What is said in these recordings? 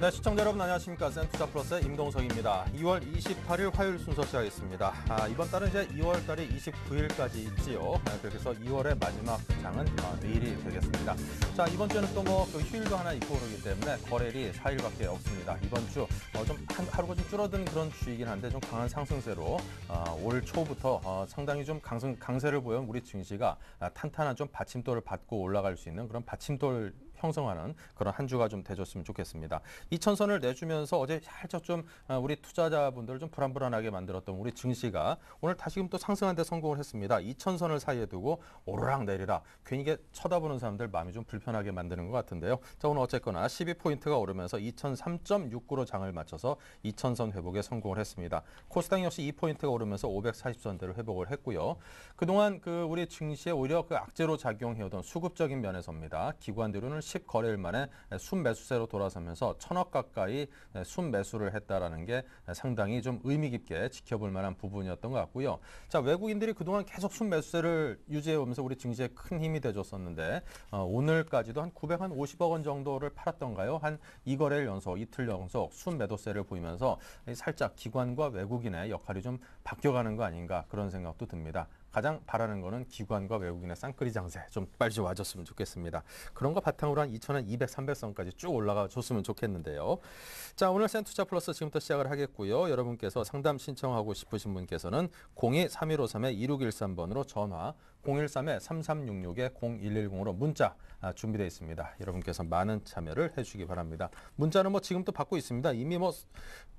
네, 시청자 여러분 안녕하십니까. 센투자플러스의 임동석입니다. 2월 28일 화요일 순서 시작하겠습니다. 이번 달은 이제 2월 달이 29일까지 있지요. 그래서 2월의 마지막 장은 내일이 되겠습니다. 자, 이번 주에는 또 휴일도 하나 있고 그러기 때문에 거래일이 4일밖에 없습니다. 이번 주 좀 하루가 좀 줄어든 그런 주이긴 한데 좀 강한 상승세로 올 초부터 상당히 좀 강세를 보여온 우리 증시가 탄탄한 좀 받침돌을 받고 올라갈 수 있는 그런 받침돌 형성하는 그런 한 주가 좀 돼줬으면 좋겠습니다. 2천선을 내주면서 어제 살짝 좀 우리 투자자분들을 좀 불안불안하게 만들었던 우리 증시가 오늘 다시금 또 상승한 데 성공을 했습니다. 2천선을 사이에 두고 오르락 내리락 괜히 이게 쳐다보는 사람들 마음이 좀 불편하게 만드는 것 같은데요. 자, 오늘 어쨌거나 12포인트가 오르면서 2003.69로 장을 마쳐서 2천선 회복에 성공을 했습니다. 코스닥 역시 2포인트가 오르면서 540선대를 회복을 했고요. 그동안 우리 증시에 오히려 악재로 작용해오던 수급적인 면에서입니다. 기관들은 10거래일 만에 순매수세로 돌아서면서 1,000억 가까이 순매수를 했다라는 게 상당히 좀 의미 깊게 지켜볼 만한 부분이었던 것 같고요. 자, 외국인들이 그동안 계속 순매수세를 유지해오면서 우리 증시에 큰 힘이 돼줬었는데 오늘까지도 한 950억 원 정도를 팔았던가요? 한 2거래일 연속, 이틀 연속 순매도세를 보이면서 살짝 기관과 외국인의 역할이 좀 바뀌어가는 거 아닌가 그런 생각도 듭니다. 가장 바라는 거는 기관과 외국인의 쌍끌이 장세 좀 빨리 와줬으면 좋겠습니다. 그런 거 바탕으로 한 2,200, 300선까지 쭉 올라가 줬으면 좋겠는데요. 자, 오늘 센투자 플러스 지금부터 시작을 하겠고요. 여러분께서 상담 신청하고 싶으신 분께서는 02-3253-2613번으로 전화, 013-3366-0110으로 문자 준비되어 있습니다. 여러분께서 많은 참여를 해주시기 바랍니다. 문자는 지금 또 받고 있습니다. 이미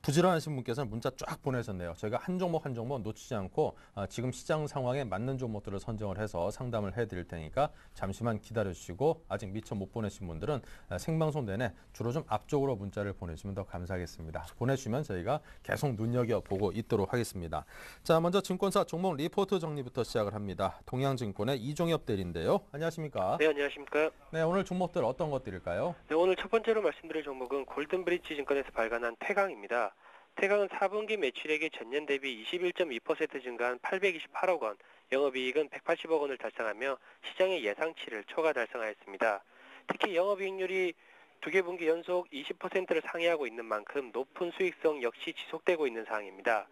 부지런하신 분께서는 문자 쫙 보내셨네요. 저희가 한 종목 한 종목 놓치지 않고 지금 시장 상황에 맞는 종목들을 선정을 해서 상담을 해드릴 테니까 잠시만 기다려주시고 아직 미처 못 보내신 분들은 생방송 내내 주로 좀 앞쪽으로 문자를 보내주시면 더 감사하겠습니다. 보내주시면 저희가 계속 눈여겨보고 있도록 하겠습니다. 자, 먼저 증권사 종목 리포트 정리부터 시작을 합니다. 동양증권의 이종엽 대리인데요. 안녕하십니까? 네, 안녕하십니까? 네, 오늘 종목들 어떤 것들일까요? 네, 오늘 첫 번째로 말씀드릴 종목은 골든브릿지 증권에서 발간한 태강입니다. 태강은 4분기 매출액이 전년 대비 21.2% 증가한 828억 원, 영업이익은 180억 원을 달성하며 시장의 예상치를 초과 달성하였습니다. 특히 영업이익률이 두 개 분기 연속 20%를 상회하고 있는 만큼 높은 수익성 역시 지속되고 있는 상황입니다.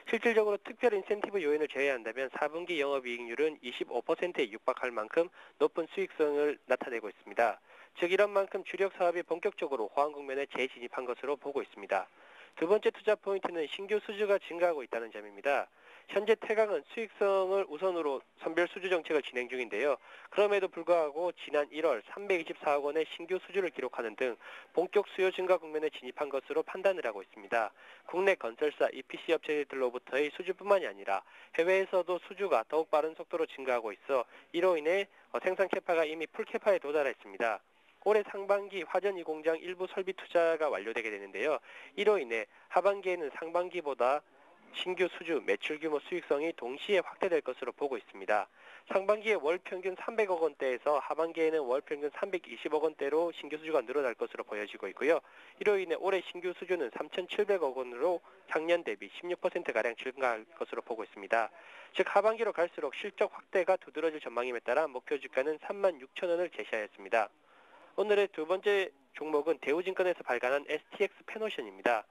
실질적으로 특별 인센티브 요인을 제외한다면 4분기 영업이익률은 25%에 육박할 만큼 높은 수익성을 나타내고 있습니다. 즉 이런 만큼 주력 사업이 본격적으로 호황 국면에 재진입한 것으로 보고 있습니다. 두 번째 투자 포인트는 신규 수주가 증가하고 있다는 점입니다. 현재 태강은 수익성을 우선으로 선별 수주 정책을 진행 중인데요. 그럼에도 불구하고 지난 1월 324억 원의 신규 수주를 기록하는 등 본격 수요 증가 국면에 진입한 것으로 판단을 하고 있습니다. 국내 건설사, EPC 업체들로부터의 수주뿐만이 아니라 해외에서도 수주가 더욱 빠른 속도로 증가하고 있어 이로 인해 생산 캐파가 이미 풀 캐파에 도달했습니다. 올해 상반기 화전 2공장 일부 설비 투자가 완료되게 되는데요. 이로 인해 하반기에는 상반기보다 신규 수주, 매출 규모, 수익성이 동시에 확대될 것으로 보고 있습니다. 상반기에 월 평균 300억 원대에서 하반기에는 월 평균 320억 원대로 신규 수주가 늘어날 것으로 보여지고 있고요. 이로 인해 올해 신규 수주는 3,700억 원으로 작년 대비 16%가량 증가할 것으로 보고 있습니다. 즉 하반기로 갈수록 실적 확대가 두드러질 전망임에 따라 목표 주가는 36,000원을 제시하였습니다. 오늘의 두 번째 종목은 대우증권에서 발간한 STX 페노션입니다.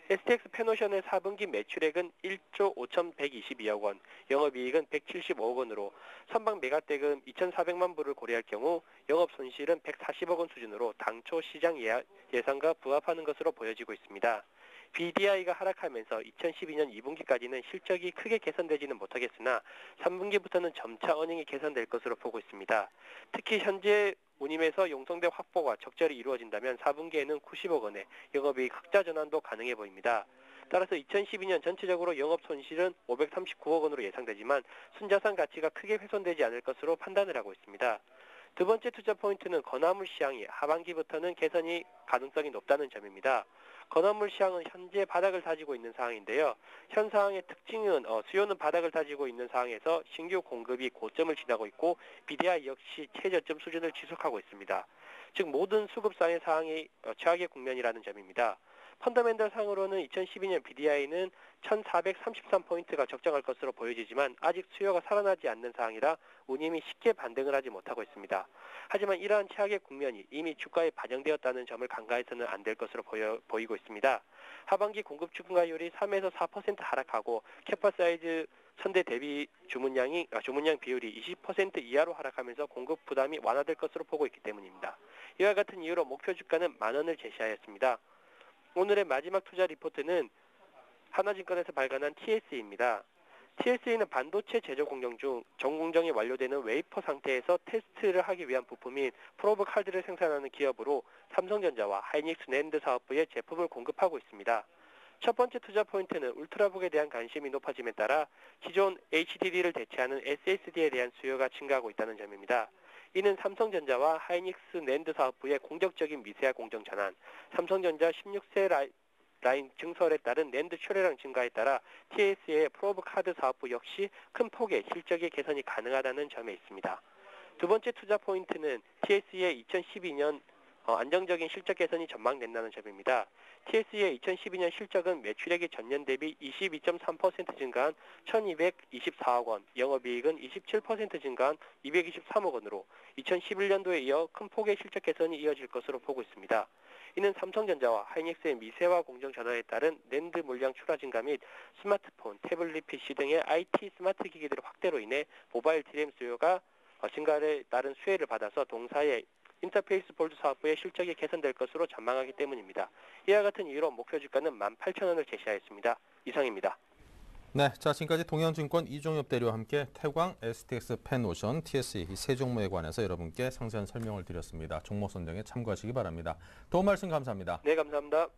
STX 페노션의 4분기 매출액은 1조 5,122억 원, 영업이익은 175억 원으로 선박 매각대금 2,400만 불을 고려할 경우 영업손실은 140억 원 수준으로 당초 시장 예상과 부합하는 것으로 보여지고 있습니다. BDI가 하락하면서 2012년 2분기까지는 실적이 크게 개선되지는 못하겠으나 3분기부터는 점차 어닝이 개선될 것으로 보고 있습니다. 특히 현재 운임에서 용성대 확보가 적절히 이루어진다면 4분기에는 90억 원의 영업이익 흑자 전환도 가능해 보입니다. 따라서 2012년 전체적으로 영업 손실은 539억 원으로 예상되지만 순자산 가치가 크게 훼손되지 않을 것으로 판단을 하고 있습니다. 두 번째 투자 포인트는 건화물 시황이 하반기부터는 개선이 가능성이 높다는 점입니다. 건화물 시황은 현재 바닥을 다지고 있는 상황인데요. 현 상황의 특징은 수요는 바닥을 다지고 있는 상황에서 신규 공급이 고점을 지나고 있고 BDI 역시 최저점 수준을 지속하고 있습니다. 즉 모든 수급상의 상황이 최악의 국면이라는 점입니다. 펀더멘털 상으로는 2012년 BDI는 1433포인트가 적정할 것으로 보여지지만 아직 수요가 살아나지 않는 상황이라 운임이 쉽게 반등을 하지 못하고 있습니다. 하지만 이러한 최악의 국면이 이미 주가에 반영되었다는 점을 간과해서는 안 될 것으로 보이고 있습니다. 하반기 공급 증가율이 3에서 4% 하락하고 캐파 사이즈 선대 대비 주문량 비율이 20% 이하로 하락하면서 공급 부담이 완화될 것으로 보고 있기 때문입니다. 이와 같은 이유로 목표 주가는 10,000원을 제시하였습니다. 오늘의 마지막 투자 리포트는 하나증권에서 발간한 TSE입니다. TSE는 반도체 제조 공정 중 전 공정이 완료되는 웨이퍼 상태에서 테스트를 하기 위한 부품인 프로브 카드를 생산하는 기업으로 삼성전자와 하이닉스 낸드 사업부에 제품을 공급하고 있습니다. 첫 번째 투자 포인트는 울트라북에 대한 관심이 높아짐에 따라 기존 HDD를 대체하는 SSD에 대한 수요가 증가하고 있다는 점입니다. 이는 삼성전자와 하이닉스 낸드 사업부의 공격적인 미세화 공정 전환, 삼성전자 16세 라인 증설에 따른 낸드 출하량 증가에 따라 TSE의 프로브 카드 사업부 역시 큰 폭의 실적의 개선이 가능하다는 점에 있습니다. 두 번째 투자 포인트는 TSE의 2012년 안정적인 실적 개선이 전망된다는 점입니다. TSE의 2012년 실적은 매출액이 전년 대비 22.3% 증가한 1,224억 원, 영업이익은 27% 증가한 223억 원으로 2011년도에 이어 큰 폭의 실적 개선이 이어질 것으로 보고 있습니다. 이는 삼성전자와 하이닉스의 미세화 공정 전환에 따른 낸드 물량 출하 증가 및 스마트폰, 태블릿 PC 등의 IT 스마트 기기들의 확대로 인해 모바일 DRAM 수요가 증가에 따른 수혜를 받아서 동사의 인터페이스 볼드 사업부의 실적이 개선될 것으로 전망하기 때문입니다. 이와 같은 이유로 목표 주가는 18,000원을 제시하였습니다. 이상입니다. 네, 자 지금까지 동현증권 이종엽 대리와 함께 태광, STX, 펜오션, TSE 이 세 종목에 관해서 여러분께 상세한 설명을 드렸습니다. 종목 선정에 참고하시기 바랍니다. 도움 말씀 감사합니다. 네, 감사합니다.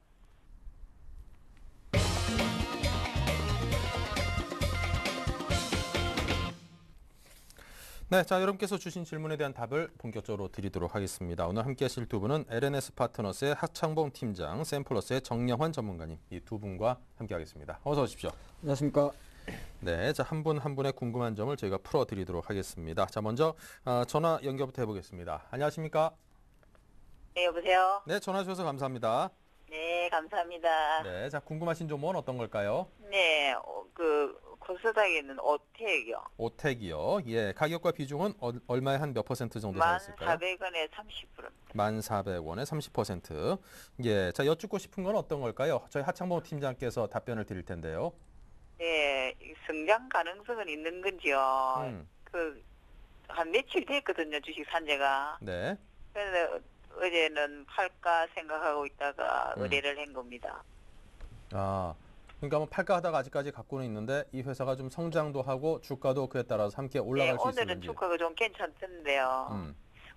네, 자 여러분께서 주신 질문에 대한 답을 본격적으로 드리도록 하겠습니다. 오늘 함께하실 두 분은 LNS 파트너스의 하창봉 팀장, 샘플러스의 정영환 전문가님 이 두 분과 함께하겠습니다. 어서 오십시오. 안녕하십니까. 네, 자 한 분 한 분의 궁금한 점을 저희가 풀어드리도록 하겠습니다. 자 먼저 전화 연결부터 해보겠습니다. 안녕하십니까? 네, 여보세요? 네, 전화 주셔서 감사합니다. 네, 감사합니다. 네, 자 궁금하신 점은 어떤 걸까요? 네, 코스닥에는 오텍이요. 오텍이요. 예, 가격과 비중은 얼마에 한 몇 퍼센트 정도 되었을까요? 1,400원에 30%. 1,400원에 30%. 예, 자 여쭙고 싶은 건 어떤 걸까요? 저희 하창봉 팀장께서 답변을 드릴 텐데요. 네, 성장 가능성은 있는 건지요. 한 며칠 됐거든요, 주식 산지가. 네. 그래서 어제는 팔까 생각하고 있다가 의뢰를 한 겁니다. 아, 그러니까 뭐 팔까 하다가 아직까지 갖고는 있는데 이 회사가 좀 성장도 하고 주가도 그에 따라서 함께 올라갈 네, 수 있을지. 오늘은 주가가 좀 괜찮던데요.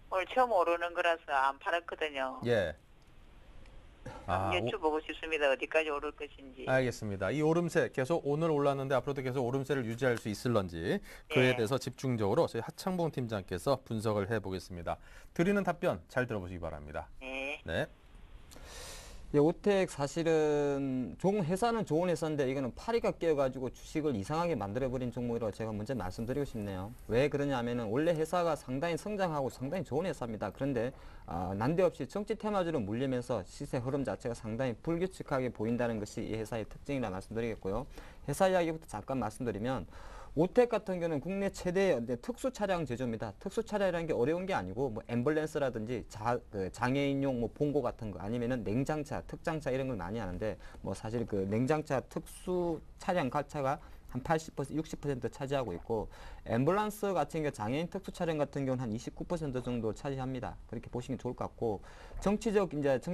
오늘 처음 오르는 거라서 안 팔았거든요. 예. 아, 여쭤보고 싶습니다. 어디까지 오를 것인지. 알겠습니다. 이 오름세 계속 오늘 올랐는데 앞으로도 계속 오름세를 유지할 수 있을런지 그에 네. 대해서 집중적으로 저희 하창봉 팀장께서 분석을 해보겠습니다. 드리는 답변 잘 들어보시기 바랍니다. 네. 네. 예, 오텍 사실은 회사는 좋은 회사인데 이거는 파리가 끼어가지고 주식을 이상하게 만들어버린 종목이라고 제가 먼저 말씀드리고 싶네요. 왜 그러냐면은 원래 회사가 상당히 성장하고 상당히 좋은 회사입니다. 그런데 난데없이 정치 테마주로 물리면서 시세 흐름 자체가 상당히 불규칙하게 보인다는 것이 이 회사의 특징이라 말씀드리겠고요. 회사 이야기부터 잠깐 말씀드리면 오텍 같은 경우는 국내 최대의 특수 차량 제조입니다. 특수 차량이라는 게 어려운 게 아니고 뭐 앰뷸런스라든지 장애인용 뭐 봉고 같은 거 아니면은 냉장차, 특장차 이런 걸 많이 하는데 뭐 사실 그 냉장차 특수 차량 가차가 한 80%, 60% 차지하고 있고 앰뷸런스 같은 경우 장애인 특수 차량 같은 경우는 한 29% 정도 차지합니다. 그렇게 보시면 좋을 것 같고 정치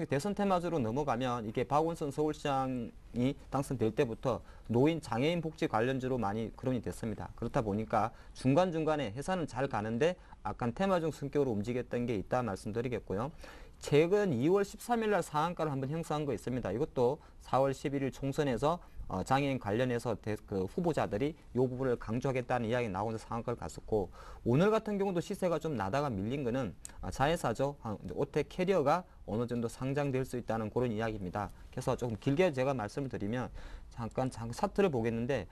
대선 테마주로 넘어가면 이게 박원순 서울시장이 당선될 때부터 노인 장애인 복지 관련주로 많이 거론이 됐습니다. 그렇다 보니까 중간중간에 회사는 잘 가는데 약간 테마중 성격으로 움직였던 게 있다 말씀드리겠고요. 최근 2월 13일 날 상한가를 한번 형성한 거 있습니다. 이것도 4월 11일 총선에서 장애인 관련해서 후보자들이 이 부분을 강조하겠다는 이야기 나오면서 상한가를 갔었고 오늘 같은 경우도 시세가 좀 나다가 밀린 거는 자회사죠. 오텍 캐리어가 어느 정도 상장될 수 있다는 그런 이야기입니다. 그래서 조금 길게 제가 말씀을 드리면 잠깐 차트를 보겠는데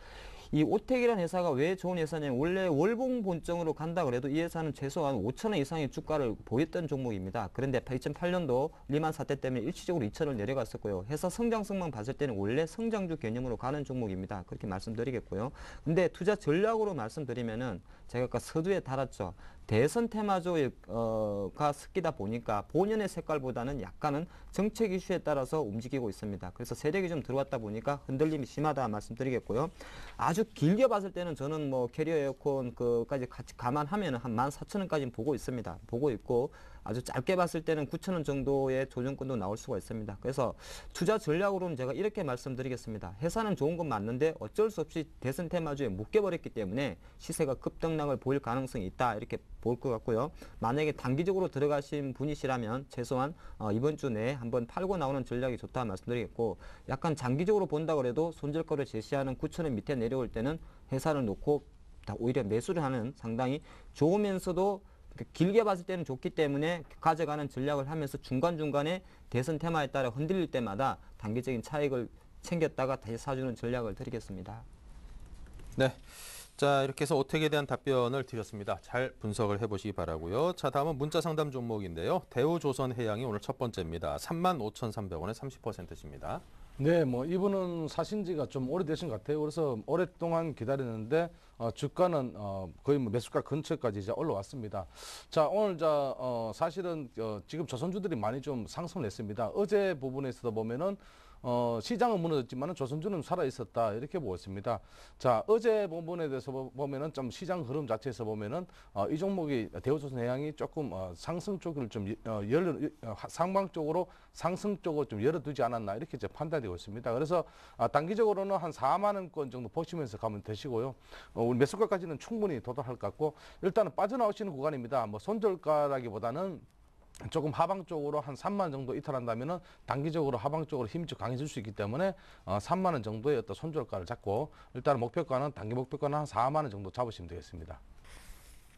이 오텍이라는 회사가 왜 좋은 회사냐면 원래 월봉 본정으로 간다 그래도 이 회사는 최소한 5,000원 이상의 주가를 보였던 종목입니다. 그런데 2008년도 리만 사태 때문에 일시적으로 2,000원 내려갔었고요. 회사 성장성만 봤을 때는 원래 성장주 개념으로 가는 종목입니다. 그렇게 말씀드리겠고요. 근데 투자 전략으로 말씀드리면은 제가 아까 서두에 달았죠. 대선 테마주가 섞이다 보니까 본연의 색깔보다는 약간은 정책 이슈에 따라서 움직이고 있습니다. 그래서 세력이 좀 들어왔다 보니까 흔들림이 심하다 말씀드리겠고요. 아주 길게 봤을 때는 저는 뭐 캐리어 에어컨 그까지 같이 감안하면 한 14,000원까지는 보고 있습니다. 보고 있고 아주 짧게 봤을 때는 9,000원 정도의 조정권도 나올 수가 있습니다. 그래서 투자 전략으로는 제가 이렇게 말씀드리겠습니다. 회사는 좋은 건 맞는데 어쩔 수 없이 대선 테마주에 묶여버렸기 때문에 시세가 급등락을 보일 가능성이 있다 이렇게 볼 것 같고요. 만약에 단기적으로 들어가신 분이시라면 최소한 이번 주 내에 한번 팔고 나오는 전략이 좋다 말씀드리겠고, 약간 장기적으로 본다 그래도 손절가를 제시하는 9,000원 밑에 내려올 때는 회사를 놓고 오히려 매수를 하는 상당히 좋으면서도 길게 봤을 때는 좋기 때문에 가져가는 전략을 하면서 중간중간에 대선 테마에 따라 흔들릴 때마다 단기적인 차익을 챙겼다가 다시 사주는 전략을 드리겠습니다. 네. 자, 이렇게 해서 오텍에 대한 답변을 드렸습니다. 잘 분석을 해보시기 바라고요. 자, 다음은 문자 상담 종목인데요. 대우조선해양이 오늘 첫 번째입니다. 35,300원에 30%입니다. 네, 뭐 이분은 사신 지가 좀 오래되신 것 같아요. 그래서 오랫동안 기다리는데 주가는 거의 뭐 매수가 근처까지 이제 올라왔습니다. 자, 오늘 사실은 지금 조선주들이 많이 좀 상승을 했습니다. 어제 부분에서도 보면은 시장은 무너졌지만 조선주는 살아 있었다 이렇게 보고 있습니다. 자, 어제 부분에 대해서 보면은 좀 시장 흐름 자체에서 보면은 이 종목이 대우조선해양이 조금 상승 쪽을 좀 상방 쪽으로 상승 쪽으로 좀 열어두지 않았나 이렇게 이제 판단되고 있습니다. 그래서 단기적으로는 한 4만 원권 정도 보시면서 가면 되시고요. 우리 매수가까지는 충분히 도달할 것 같고, 일단은 빠져나오시는 구간입니다. 뭐 손절가라기보다는 조금 하방 쪽으로 한 3만 원 정도 이탈한다면은 단기적으로 하방 쪽으로 힘이 좀 강해질 수 있기 때문에 3만 원 정도의 어떤 손절가를 잡고, 일단 목표가는 단기 목표가는 한 4만 원 정도 잡으시면 되겠습니다.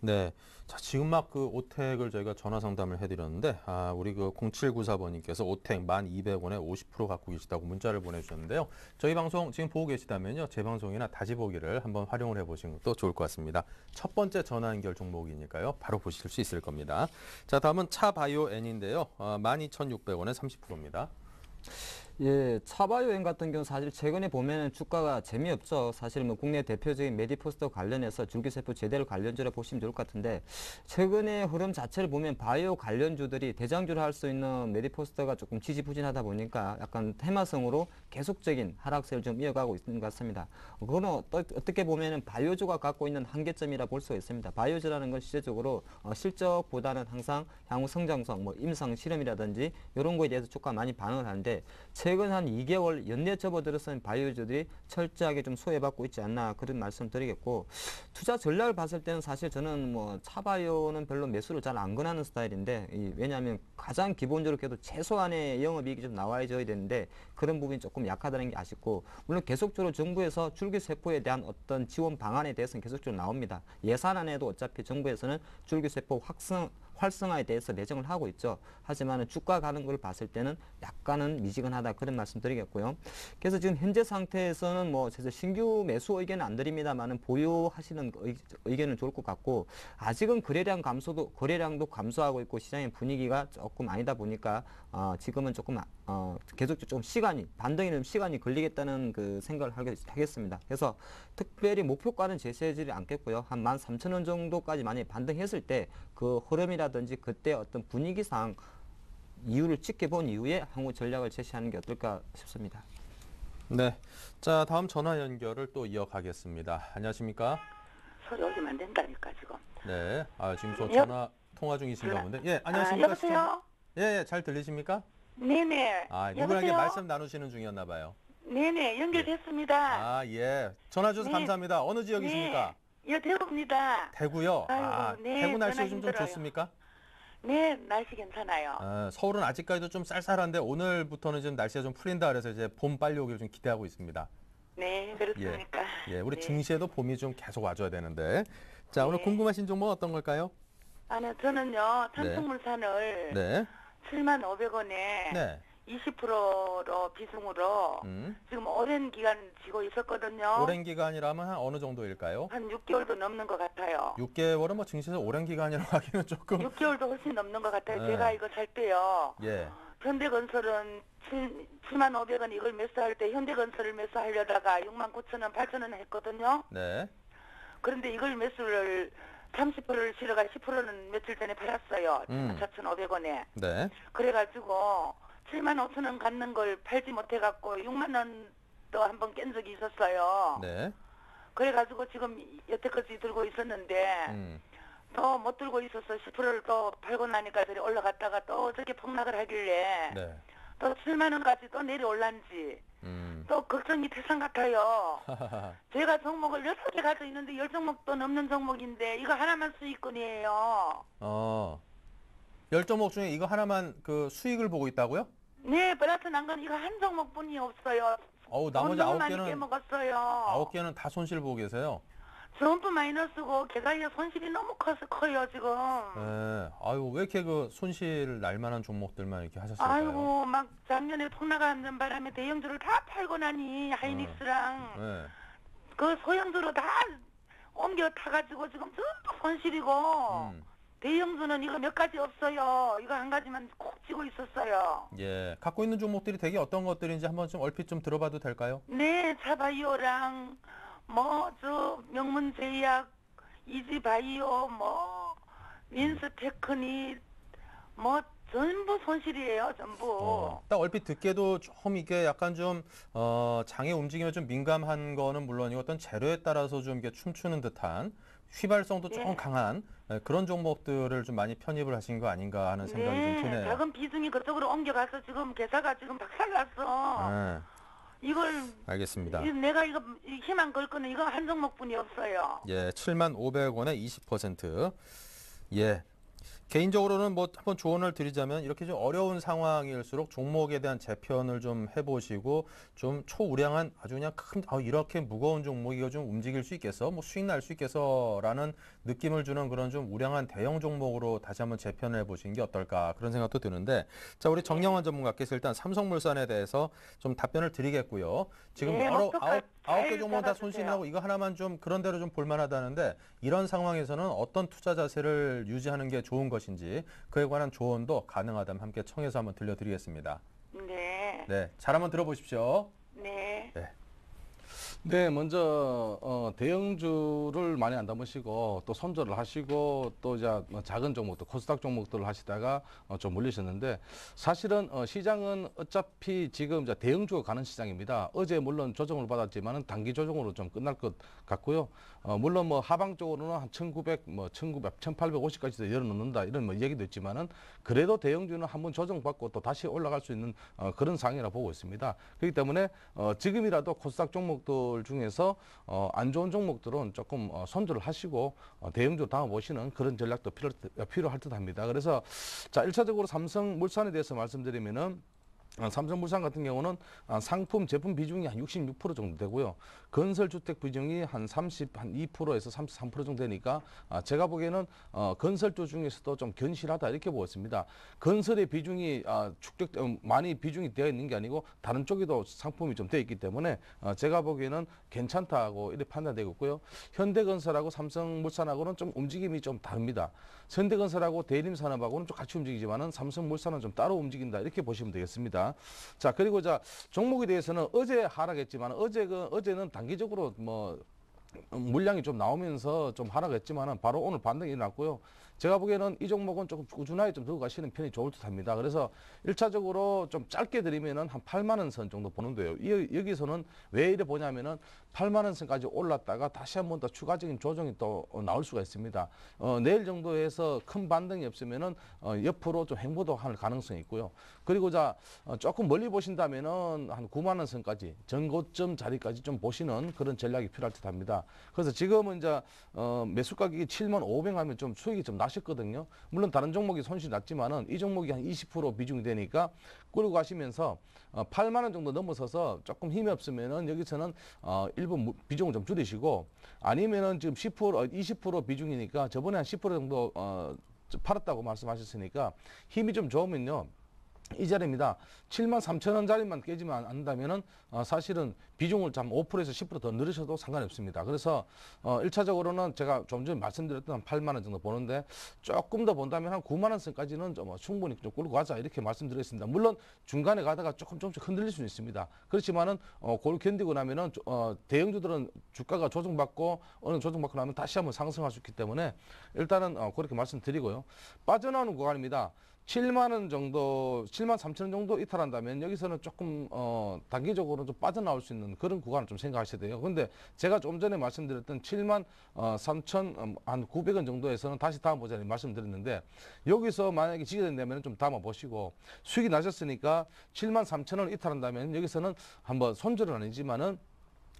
네. 자, 지금 막 그 오텍을 저희가 전화 상담을 해드렸는데, 우리 그 0794번님께서 오텍 1,200원에 50% 갖고 계시다고 문자를 보내주셨는데요. 저희 방송 지금 보고 계시다면요, 제 방송이나 다시 보기를 한번 활용을 해보시는 것도 좋을 것 같습니다. 첫 번째 전화 연결 종목이니까요, 바로 보실 수 있을 겁니다. 자, 다음은 차바이오N인데요. 12,600원에 30%입니다. 예, 차바이오엔 같은 경우는 사실 최근에 보면 주가가 재미없죠. 사실 뭐 국내 대표적인 메디포스터 관련해서 줄기세포 제대로 관련주라 보시면 좋을 것 같은데, 최근의 흐름 자체를 보면 바이오 관련주들이 대장주를 할 수 있는 메디포스터가 조금 지지부진하다 보니까 약간 테마성으로 계속적인 하락세를 좀 이어가고 있는 것 같습니다. 그거는 어떻게 보면은 바이오주가 갖고 있는 한계점이라 볼 수가 있습니다. 바이오주라는 건 실제적으로 실적보다는 항상 향후 성장성, 뭐 임상 실험이라든지 이런 거에 대해서 주가 많이 반응을 하는데, 최근 한 2개월 연내 접어들어서는 바이오주들이 철저하게 좀 소외받고 있지 않나 그런 말씀 드리겠고, 투자 전략을 봤을 때는 사실 저는 뭐 차바이오는 별로 매수를 잘 안 권하는 스타일인데, 왜냐하면 가장 기본적으로 그래도 최소한의 영업이익이 좀 나와줘야 되는데 그런 부분이 조금 약하다는 게 아쉽고, 물론 계속적으로 정부에서 줄기세포에 대한 어떤 지원 방안에 대해서는 계속적으로 나옵니다. 예산안에도 어차피 정부에서는 줄기세포 활성화에 대해서 내정을 하고 있죠. 하지만 주가 가는 걸 봤을 때는 약간은 미지근하다 그런 말씀 드리겠고요. 그래서 지금 현재 상태에서는 뭐 신규 매수 의견은 안 드립니다만은 보유하시는 의견은 좋을 것 같고, 아직은 거래량도 감소하고 있고 시장의 분위기가 조금 아니다 보니까 지금은 조금 계속 좀 반등에는 시간이 걸리겠다는 그 생각을 하겠습니다. 그래서 특별히 목표가는 제시하지 않겠고요. 한 13,000원 정도까지 만약에 반등했을 때 그 흐름이라든지 그때 어떤 분위기상 이유를 지켜본 이후에 향후 전략을 제시하는 게 어떨까 싶습니다. 네. 자, 다음 전화 연결을 또 이어가겠습니다. 안녕하십니까? 소리 올리면 안 된다니까 지금. 네. 지금 저 전화 통화 중이신가 본데. 예, 안녕하십니까? 여보세요? 예, 잘 들리십니까? 네네. 누구에게 여보세요? 말씀 나누시는 중이었나 봐요. 네네, 연결됐습니다. 예. 전화 주셔서 네. 감사합니다. 어느 지역이십니까? 네, 대구입니다. 대구요? 아이고, 네, 대구 날씨 전화 요즘 좀 힘들어요. 좋습니까? 네, 날씨 괜찮아요. 서울은 아직까지도 좀 쌀쌀한데 오늘부터는 좀 날씨가 좀 풀린다 그래서 이제 봄 빨리 오기를 좀 기대하고 있습니다. 네, 그렇습니까? 예, 우리 네. 증시에도 봄이 좀 계속 와줘야 되는데. 자, 오늘 네. 궁금하신 종목 어떤 걸까요? 저는요, 삼성물산을 네. 7만 500원에 네. 20%로 비중으로 지금 오랜 기간 지고 있었거든요. 오랜 기간이라면 한 어느 정도일까요? 한 6개월도 넘는 것 같아요. 6개월은 뭐 증시에서 오랜 기간이라고 하기는 조금 6개월도 훨씬 넘는 것 같아요. 네. 제가 이거 살 때요. 예. 현대건설은 7만 500원 이걸 매수할 때 현대건설을 매수하려다가 6만 9천 원, 8천 원 했거든요. 네. 그런데 이걸 매수를 30%를 실어가 10%는 며칠 전에 팔았어요. 4,500원에. 네. 그래가지고 7만 5천 원 갖는 걸 팔지 못해갖고 6만 원도 한번 깬 적이 있었어요. 네. 그래가지고 지금 여태까지 들고 있었는데 더 못 들고 있어서 10%를 또 팔고 나니까 저리 올라갔다가 또 저렇게 폭락을 하길래 네. 또 7만 원까지 또 내려올란지 또 걱정이 태산 같아요. 제가 종목을 6개 가지고 있는데 10종목도 넘는 종목인데 이거 하나만 수익권이에요. 10종목 중에 이거 하나만 그 수익을 보고 있다고요? 네, 플러스 난 건 이거 한 종목뿐이 없어요. 어우, 나머지 돈 너무 많이 9개는 깨먹었어요. 9개는 다 손실 보고 계세요. 전부 마이너스고 계좌에 손실이 너무 커요 지금. 네. 아유, 왜 이렇게 그 손실 날 만한 종목들만 이렇게 하셨을까요? 아이고 막 작년에 폭락하는 바람에 대형주를 다 팔고 나니 하이닉스랑 네. 그 소형주로 다 옮겨 타가지고 지금 전부 손실이고 대형주는 이거 몇 가지 없어요. 이거 한 가지만 콕 쥐고 있었어요. 예. 갖고 있는 종목들이 되게 어떤 것들인지 한번 좀 얼핏 좀 들어봐도 될까요? 네, 차바이오랑 뭐 저 명문제약, 이지바이오, 뭐 윈스테크닉 뭐 전부 손실이에요, 전부. 딱 얼핏 듣기에도 좀 이게 약간 좀 장의 움직임에 좀 민감한 거는 물론이고 어떤 재료에 따라서 좀 이게 춤추는 듯한 휘발성도 조금 네. 강한 그런 종목들을 좀 많이 편입을 하신 거 아닌가 하는 생각이 좀 드네요. 작은 비중이 그쪽으로 옮겨가서 지금 계좌가 지금 박살났어. 네, 이걸 알겠습니다. 내가 이거 희망 걸 거는 이거 한 종목뿐이 없어요. 예, 7,500원에 20%. 예. 개인적으로는 뭐 한번 조언을 드리자면 이렇게 좀 어려운 상황일수록 종목에 대한 재편을 좀 해보시고 좀 초우량한 아주 그냥 큰 이렇게 무거운 종목이 이거 좀 움직일 수 있겠어, 뭐 수익 날 수 있겠어라는 느낌을 주는 그런 좀 우량한 대형 종목으로 다시 한번 재편을 해보시는 게 어떨까 그런 생각도 드는데, 자 우리 정영환 전문가께서 일단 삼성물산에 대해서 좀 답변을 드리겠고요. 지금 네, 여러 어떡할- 아홉 개 잘 종목 다 잡아주세요. 손실 나고 이거 하나만 좀 그런 대로 좀 볼만하다는데 이런 상황에서는 어떤 투자 자세를 유지하는 게 좋은 것인지 그에 관한 조언도 가능하다면 함께 청해서 한번 들려드리겠습니다. 네. 네, 잘 한번 들어보십시오. 네. 네, 먼저 대형주를 많이 안 담으시고 또 손절을 하시고 또 이제 뭐 작은 종목들, 코스닥 종목들을 하시다가 좀 물리셨는데 사실은 시장은 어차피 지금 이제 대형주가 가는 시장입니다. 어제 물론 조정을 받았지만은 단기 조정으로 좀 끝날 것 같고요. 물론 뭐 하방 쪽으로는 한 1900, 뭐 1900, 1850까지도 열어놓는다 이런 뭐 얘기도 있지만은 그래도 대형주는 한번 조정받고 또 다시 올라갈 수 있는 그런 상황이라 보고 있습니다. 그렇기 때문에 지금이라도 코스닥 종목들 중에서 안 좋은 종목들은 조금 손절을 하시고 대형주로 담아보시는 그런 전략도 필요할 듯 합니다. 그래서 자, 1차적으로 삼성물산에 대해서 말씀드리면은 삼성물산 같은 경우는 상품 제품 비중이 한 66% 정도 되고요. 건설주택 비중이 한 2%에서 33% 정도 되니까 제가 보기에는 건설주 중에서도 좀 견실하다 이렇게 보았습니다. 건설의 비중이 많이 비중이 되어 있는 게 아니고 다른 쪽에도 상품이 좀 되어 있기 때문에 제가 보기에는 괜찮다고 이렇게 판단되고 있고요. 현대건설하고 삼성물산하고는 좀 움직임이 좀 다릅니다. 현대건설하고 대림산업하고는 좀 같이 움직이지만은 삼성물산은 좀 따로 움직인다 이렇게 보시면 되겠습니다. 자, 그리고 자 종목에 대해서는 어제 하락했지만 어제는 단기적으로 뭐 물량이 좀 나오면서 좀 하락했지만은 바로 오늘 반등이 일어났고요. 제가 보기에는 이 종목은 조금 꾸준하게 좀 들고 가시는 편이 좋을 듯 합니다. 그래서 1차적으로 좀 짧게 드리면은 한 8만 원 선 정도 보는데요. 여기서는 왜 이래 보냐면은 8만 원 선까지 올랐다가 다시 한 번 더 추가적인 조정이 또 나올 수가 있습니다. 내일 정도에서 큰 반등이 없으면은 옆으로 좀 횡보도할 가능성이 있고요. 그리고 자 조금 멀리 보신다면은 한 9만 원 선까지 전고점 자리까지 좀 보시는 그런 전략이 필요할 듯 합니다. 그래서 지금은 이제 매수 가격이 7만 500 하면 좀 수익이 좀 나셨거든요. 물론 다른 종목이 손실이 났지만은 이 종목이 한 20% 비중이 되니까 끌고 가시면서 8만 원 정도 넘어서서 조금 힘이 없으면은 여기서는 일부 비중을 좀 줄이시고 아니면은 지금 10% 20% 비중이니까 저번에 한 10% 정도 팔았다고 말씀하셨으니까 힘이 좀 좋으면요. 이 자리입니다. 73,000원짜리만 깨지면 안다면은 사실은 비중을 좀 5%에서 10% 더 늘으셔도 상관이 없습니다. 그래서 1차적으로는 제가 좀 전에 말씀드렸던 한 8만 원 정도 보는데 조금 더 본다면 한 9만 원 선까지는 좀 충분히 좀 끌고 가자 이렇게 말씀드리겠습니다. 물론 중간에 가다가 조금씩 흔들릴 수는 있습니다. 그렇지만은 그걸 견디고 나면은 대형주들은 주가가 조정받고 어느 조정받고 나면 다시 한번 상승할 수 있기 때문에 일단은 그렇게 말씀드리고요. 빠져나오는 구간입니다. 7만 원 정도, 7만 3천 원 정도 이탈한다면 여기서는 조금 단기적으로 좀 빠져나올 수 있는 그런 구간을 좀 생각하셔야 돼요. 근데 제가 좀 전에 말씀드렸던 7만 3천 한 900원 정도에서는 다시 다음 보자니 말씀드렸는데 여기서 만약에 지게 된다면 좀 담아 보시고 수익이 나셨으니까 7만 3천 원 이탈한다면 여기서는 한번 손절은 아니지만은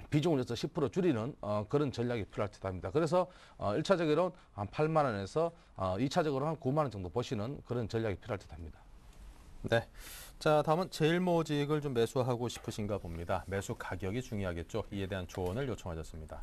비중을 해서 10% 줄이는 그런 전략이 필요할 듯 합니다. 그래서 1차적으로는 한 8만 원에서 2차적으로 한 9만 원 정도 보시는 그런 전략이 필요할 듯 합니다. 네. 자, 다음은 제일모직을 좀 매수하고 싶으신가 봅니다. 매수 가격이 중요하겠죠. 이에 대한 조언을 요청하셨습니다.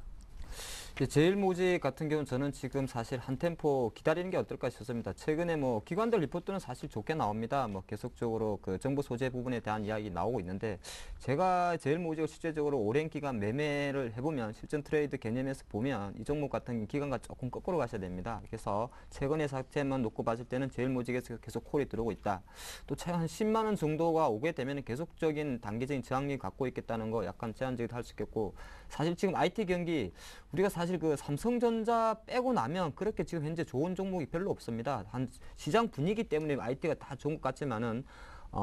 제일모직 같은 경우는 저는 지금 사실 한 템포 기다리는 게 어떨까 싶습니다. 최근에 뭐 기관들 리포트는 사실 좋게 나옵니다. 뭐 계속적으로 그 정보 소재 부분에 대한 이야기 나오고 있는데 제가 제일모직을 실제적으로 오랜 기간 매매를 해보면 실전 트레이드 개념에서 보면 이 종목 같은 기간과 조금 거꾸로 가셔야 됩니다. 그래서 최근의 사태만 놓고 봤을 때는 제일모직에서 계속 콜이 들어오고 있다. 또 최근 한 10만 원 정도가 오게 되면 계속적인 단기적인 저항력이 갖고 있겠다는 거 약간 제한적으로 할 수 있겠고 사실 지금 IT 경기 우리가 사실 그 삼성전자 빼고 나면 그렇게 지금 현재 좋은 종목이 별로 없습니다. 한 시장 분위기 때문에 IT가 다 좋은 것 같지만은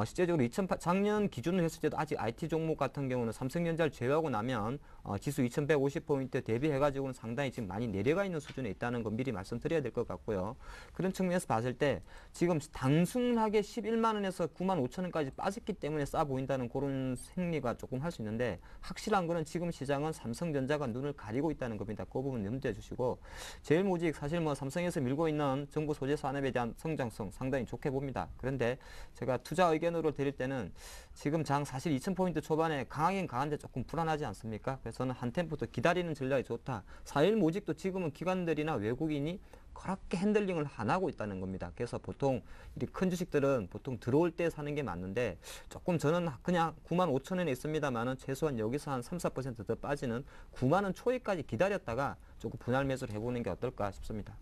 실제적으로 작년 기준으로 했을 때도 아직 IT 종목 같은 경우는 삼성전자를 제외하고 나면 지수 2150포인트 대비해가지고는 상당히 지금 많이 내려가 있는 수준에 있다는 거 미리 말씀드려야 될 것 같고요. 그런 측면에서 봤을 때 지금 단순하게 11만 원에서 9만 5천 원까지 빠졌기 때문에 싸 보인다는 그런 생리가 조금 할 수 있는데 확실한 거는 지금 시장은 삼성전자가 눈을 가리고 있다는 겁니다. 그 부분 염두해 주시고 제일모직 사실 뭐 삼성에서 밀고 있는 정보 소재 산업에 대한 성장성 상당히 좋게 봅니다. 그런데 제가 투자 의견으로 드릴 때는 지금 장 사실 2000포인트 초반에 강하긴 강한데 조금 불안하지 않습니까? 그래서 저는 한 템포 더 기다리는 전략이 좋다. 4일 모직도 지금은 기관들이나 외국인이 그렇게 핸들링을 안 하고 있다는 겁니다. 그래서 보통 이 큰 주식들은 보통 들어올 때 사는 게 맞는데 조금 저는 그냥 9만 5천 원에 있습니다만은 최소한 여기서 한 3~4% 더 빠지는 9만 원 초에까지 기다렸다가 조금 분할 매수를 해보는 게 어떨까 싶습니다.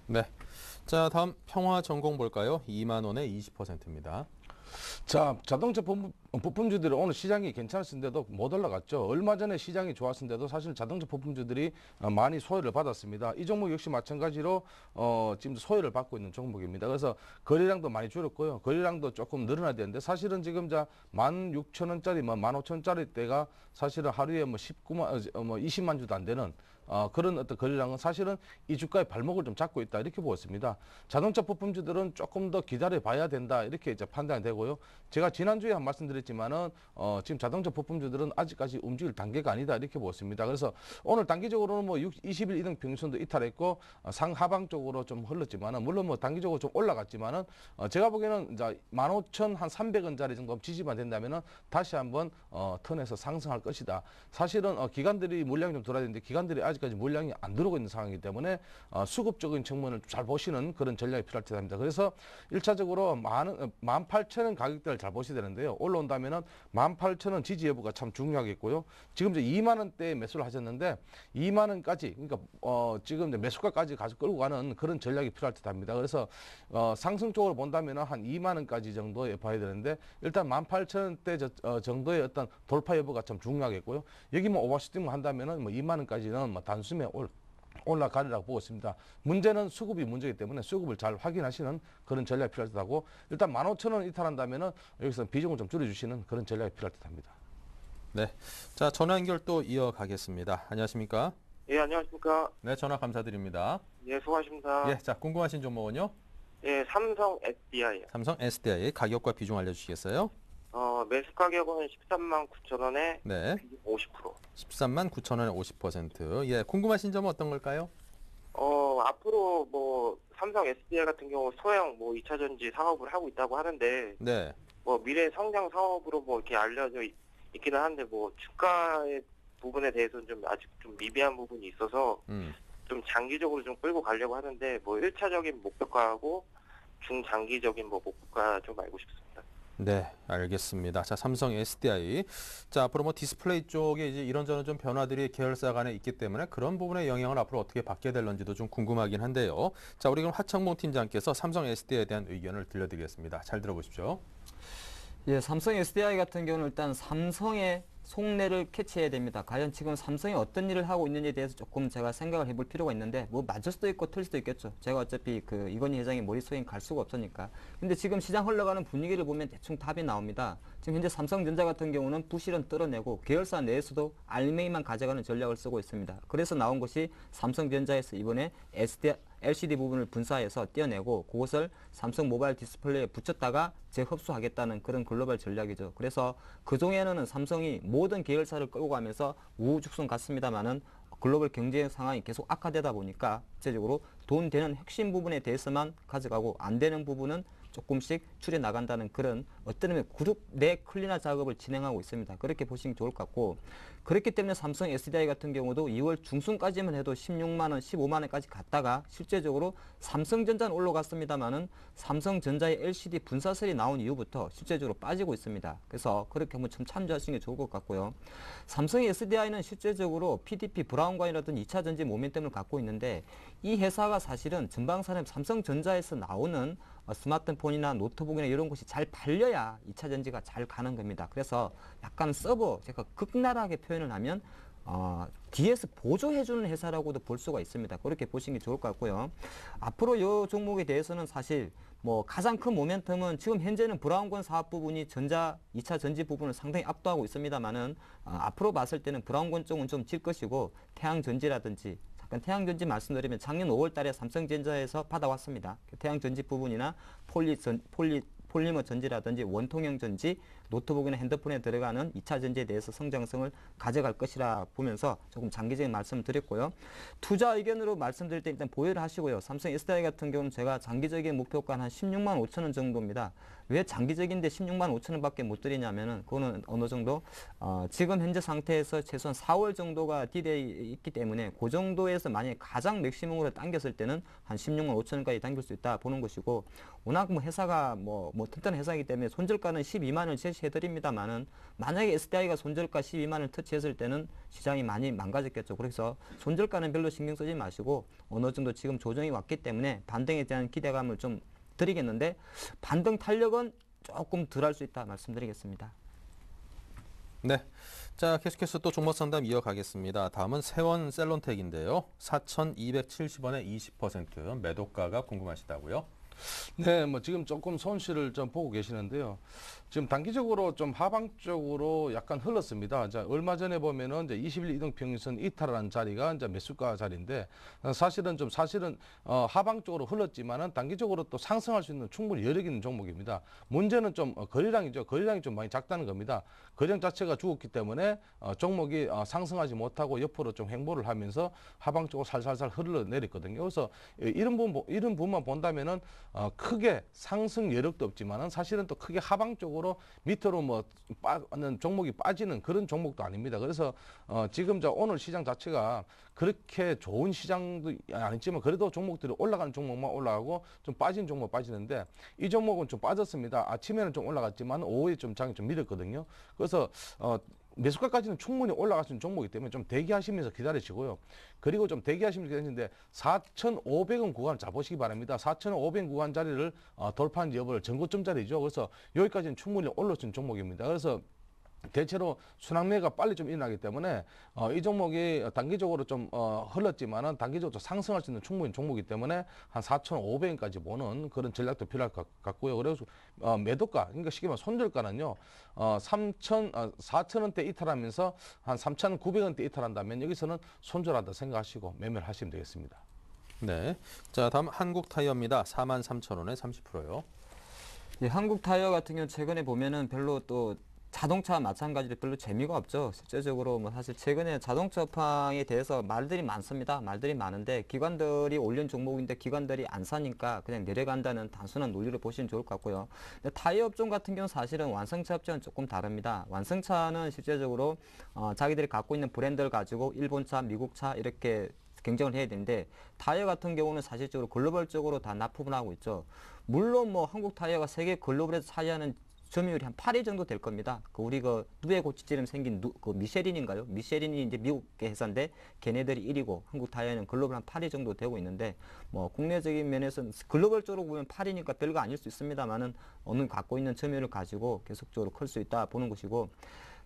네. 자, 다음 평화전공 볼까요? 2만 원에 20%입니다. 자, 자동차 부품주들이 오늘 시장이 괜찮았는데도 못 올라갔죠. 얼마 전에 시장이 좋았는데도 사실 자동차 부품주들이 많이 소외를 받았습니다. 이 종목 역시 마찬가지로 지금 소외를 받고 있는 종목입니다. 그래서 거래량도 많이 줄었고요. 거래량도 조금 늘어나야 되는데 사실은 지금 16,000원짜리, 15,000원짜리 때가 사실은 하루에 20만 주도 안 되는 그런 어떤 거래량은 사실은 이 주가의 발목을 좀 잡고 있다 이렇게 보고 있습니다. 자동차 부품주들은 조금 더 기다려 봐야 된다 이렇게 이제 판단이 되고요. 제가 지난주에 한 말씀드렸지만은 지금 자동차 부품주들은 아직까지 움직일 단계가 아니다 이렇게 보고 있습니다. 그래서 오늘 단기적으로는 20일 이동 평균선도 이탈했고 상하방 쪽으로 좀 흘렀지만은 물론 단기적으로 좀 올라갔지만은 제가 보기에는 이제 15,300원짜리 정도 지지만 된다면은 다시 한번 턴에서 상승할 것이다. 사실은 기관들이 물량이 좀 들어야 되는데 기관들이 아직까지 물량이 안 들어오고 있는 상황이기 때문에 수급적인 측면을 잘 보시는 그런 전략이 필요할 듯 합니다. 그래서 1차적으로 18,000원 가격대를 잘 보셔야 되는데요. 올라온다면은 18,000원 지지 여부가 참 중요하겠고요. 지금 이제 2만 원대에 매수를 하셨는데 2만 원까지 그러니까 지금 이제 매수가까지 가서 끌고 가는 그런 전략이 필요할 듯 합니다. 그래서 상승 쪽으로 본다면은 한 2만 원까지 정도에 봐야 되는데 일단 18,000원대 정도의 어떤 돌파 여부가 참 중요하겠고요. 여기 오버슈팅을 한다면은 2만 원까지는 단숨에 올라가리라고 보고 있습니다. 문제는 수급이 문제이기 때문에 수급을 잘 확인하시는 그런 전략이 필요할 듯하고 일단 15,000원 이탈한다면은 여기서 비중을 좀 줄여주시는 그런 전략이 필요할 듯합니다. 네. 자, 전화 연결 또 이어가겠습니다. 안녕하십니까? 예, 안녕하십니까? 네, 전화 감사드립니다. 예, 수고하십니다. 예, 자, 궁금하신 종목은요? 예, 삼성 SDI. 삼성 SDI 가격과 비중 알려주시겠어요? 매수 가격은 13만 9천 원에 네. 50%. 13만 9천 원에 50%. 예, 궁금하신 점은 어떤 걸까요? 앞으로 삼성 SDI 같은 경우 소형 2차 전지 사업을 하고 있다고 하는데 네. 미래 성장 사업으로 이렇게 알려져 있기는 한데 주가의 부분에 대해서는 좀 아직 좀 미비한 부분이 있어서 좀 장기적으로 좀 끌고 가려고 하는데 1차적인 목표가하고 중장기적인 목표가 좀 알고 싶습니다. 네, 알겠습니다. 자, 삼성 SDI. 자, 앞으로 뭐 디스플레이 쪽에 이제 이런저런 좀 변화들이 계열사 간에 있기 때문에 그런 부분의 영향을 앞으로 어떻게 받게 될런지도 좀 궁금하긴 한데요. 자, 우리 그럼 화창봉 팀장께서 삼성 SDI에 대한 의견을 들려드리겠습니다. 잘 들어보십시오. 예, 삼성 SDI 같은 경우는 일단 삼성의 속내를 캐치해야 됩니다. 과연 지금 삼성이 어떤 일을 하고 있는지에 대해서 조금 제가 생각을 해볼 필요가 있는데, 뭐 맞을 수도 있고 틀릴 수도 있겠죠. 제가 어차피 그 이건희 회장의 머릿속엔 갈 수가 없으니까. 근데 지금 시장 흘러가는 분위기를 보면 대충 답이 나옵니다. 지금 현재 삼성전자 같은 경우는 부실은 뚫어내고 계열사 내에서도 알맹이만 가져가는 전략을 쓰고 있습니다. 그래서 나온 것이 삼성전자에서 이번에 LCD 부분을 분사해서 떼어내고 그것을 삼성 모바일 디스플레이에 붙였다가 재흡수하겠다는 그런 글로벌 전략이죠. 그래서 그중에는 삼성이 모든 계열사를 끌고 가면서 우후죽순 같습니다만은 글로벌 경제 상황이 계속 악화되다 보니까 구체적으로 돈 되는 핵심 부분에 대해서만 가져가고 안 되는 부분은 조금씩 줄여 나간다는 그런 어떤 의미 그룹 내 클리너 작업을 진행하고 있습니다. 그렇게 보시면 좋을 것 같고, 그렇기 때문에 삼성 SDI 같은 경우도 2월 중순까지만 해도 16만 원, 15만 원까지 갔다가 실제적으로 삼성전자는 올라갔습니다만은 삼성전자의 LCD 분사설이 나온 이후부터 실제적으로 빠지고 있습니다. 그래서 그렇게 한번 좀 참조하시는 게 좋을 것 같고요. 삼성 SDI는 실제적으로 PDP 브라운관이라든 2차 전지 모멘텀을 갖고 있는데, 이 회사가 사실은 전방산업 삼성전자에서 나오는 스마트폰이나 노트북이나 이런 것이 잘 팔려야 2차 전지가 잘 가는 겁니다. 그래서 약간 서버, 제가 극나라하게 표현을 하면 뒤에서 보조해주는 회사라고도 볼 수가 있습니다. 그렇게 보시는 게 좋을 것 같고요. 앞으로 이 종목에 대해서는 사실 뭐 가장 큰 모멘텀은 지금 현재는 브라운관 사업 부분이 전자 2차 전지 부분을 상당히 압도하고 있습니다만은 앞으로 봤을 때는 브라운관 쪽은 좀 질 것이고, 태양전지라든지 잠깐 태양전지 말씀드리면 작년 5월 달에 삼성전자에서 받아왔습니다. 태양전지 부분이나 폴리머 전지라든지 원통형 전지, 노트북이나 핸드폰에 들어가는 2차 전지에 대해서 성장성을 가져갈 것이라 보면서 조금 장기적인 말씀을 드렸고요. 투자 의견으로 말씀드릴 때 일단 보유를 하시고요. 삼성 SDI 같은 경우는 제가 장기적인 목표가 한 16만 5천 원 정도입니다. 왜 장기적인데 16만 5천 원밖에 못 드리냐면은 그거는 어느 정도 지금 현재 상태에서 최소한 4월 정도가 디데이 있기 때문에 그 정도에서 만약에 가장 맥시멈으로 당겼을 때는 한 16만 5천 원까지 당길 수 있다 보는 것이고, 워낙 뭐 회사가 뭐 튼튼한 회사이기 때문에 손절가는 12만 원을 제시해 드립니다만은 만약에 SDI가 손절가 12만 원을 터치했을 때는 시장이 많이 망가졌겠죠. 그래서 손절가는 별로 신경 쓰지 마시고 어느 정도 지금 조정이 왔기 때문에 반등에 대한 기대감을 좀 드리겠는데, 반등 탄력은 조금 덜 할 수 있다 말씀드리겠습니다. 네. 자, 계속해서 또 종목 상담 이어가겠습니다. 다음은 세원 셀론텍인데요. 4,270원에 20% 매도가가 궁금하시다고요? 네, 뭐 지금 조금 손실을 좀 보고 계시는데요. 지금 단기적으로 좀 하방적으로 약간 흘렀습니다. 자, 얼마 전에 보면은 이제 21 이동평균선 이탈한 자리가 이제 매수가 자리인데, 사실은 하방적으로 흘렀지만은 단기적으로 또 상승할 수 있는 충분히 여력 있는 종목입니다. 문제는 좀 거래량이죠. 거래량이 좀 많이 작다는 겁니다. 거래량 자체가 죽었기 때문에 종목이 상승하지 못하고 옆으로 좀 횡보를 하면서 하방적으로 살살살 흘러내렸거든요. 그래서 이런 부분만 본다면은 크게 상승 여력도 없지만은 사실은 또 크게 하방적으로 밑으로 뭐 종목이 빠지는 그런 종목도 아닙니다. 그래서 지금 오늘 시장 자체가 그렇게 좋은 시장도 아니지만 그래도 종목들이 올라가는 종목만 올라가고 좀 빠진 종목 빠지는데, 이 종목은 좀 빠졌습니다. 아침에는 좀 올라갔지만 오후에 좀 장이 좀 밀었거든요. 그래서 매수가까지는 충분히 올라갈 수 있는 종목이기 때문에 좀 대기하시면서 기다리시고요. 그리고 좀 대기하시면서 기다리는데 4,500원 구간을 잡으시기 바랍니다. 4,500원 구간 자리를 돌파한 여부를 전고점 자리죠. 그래서 여기까지는 충분히 올라올 수 있는 종목입니다. 그래서 대체로 순항매가 빨리 좀 일어나기 때문에 이 종목이 단기적으로 좀 흘렀지만은 단기적으로 상승할 수 있는 충분히 종목이기 때문에 한 4,500원까지 보는 그런 전략도 필요할 것 같고요. 그래서 매도가, 그러니까 쉽게 말하면 손절가는요, 4,000원대 이탈하면서 한 3,900원대 이탈한다면 여기서는 손절한다 생각하시고 매매를 하시면 되겠습니다. 네. 자, 다음 한국타이어입니다. 43,000원에 30%요. 예, 한국타이어 같은 경우 최근에 보면은 별로 또 자동차와 마찬가지로 별로 재미가 없죠. 실제적으로 뭐 사실 최근에 자동차 업황에 대해서 말들이 많습니다. 말들이 많은데 기관들이 올린 종목인데 기관들이 안 사니까 그냥 내려간다는 단순한 논리를 보시면 좋을 것 같고요. 근데 타이어 업종 같은 경우는 사실은 완성차 업종은 조금 다릅니다. 완성차는 실제적으로 자기들이 갖고 있는 브랜드를 가지고 일본차, 미국차 이렇게 경쟁을 해야 되는데, 타이어 같은 경우는 사실적으로 글로벌적으로 다 납품을 하고 있죠. 물론 뭐 한국 타이어가 세계 글로벌에서 차지하는 점유율이 한 8위 정도 될 겁니다. 우리 누에 고치처럼 생긴 미쉐린인가요? 미쉐린이 이제 미국의 회사인데 걔네들이 1위고 한국 타이어는 글로벌 한 8위 정도 되고 있는데 뭐 국내적인 면에서는 글로벌적으로 보면 8위니까 별거 아닐 수 있습니다만은 어느 갖고 있는 점유율을 가지고 계속적으로 클 수 있다 보는 것이고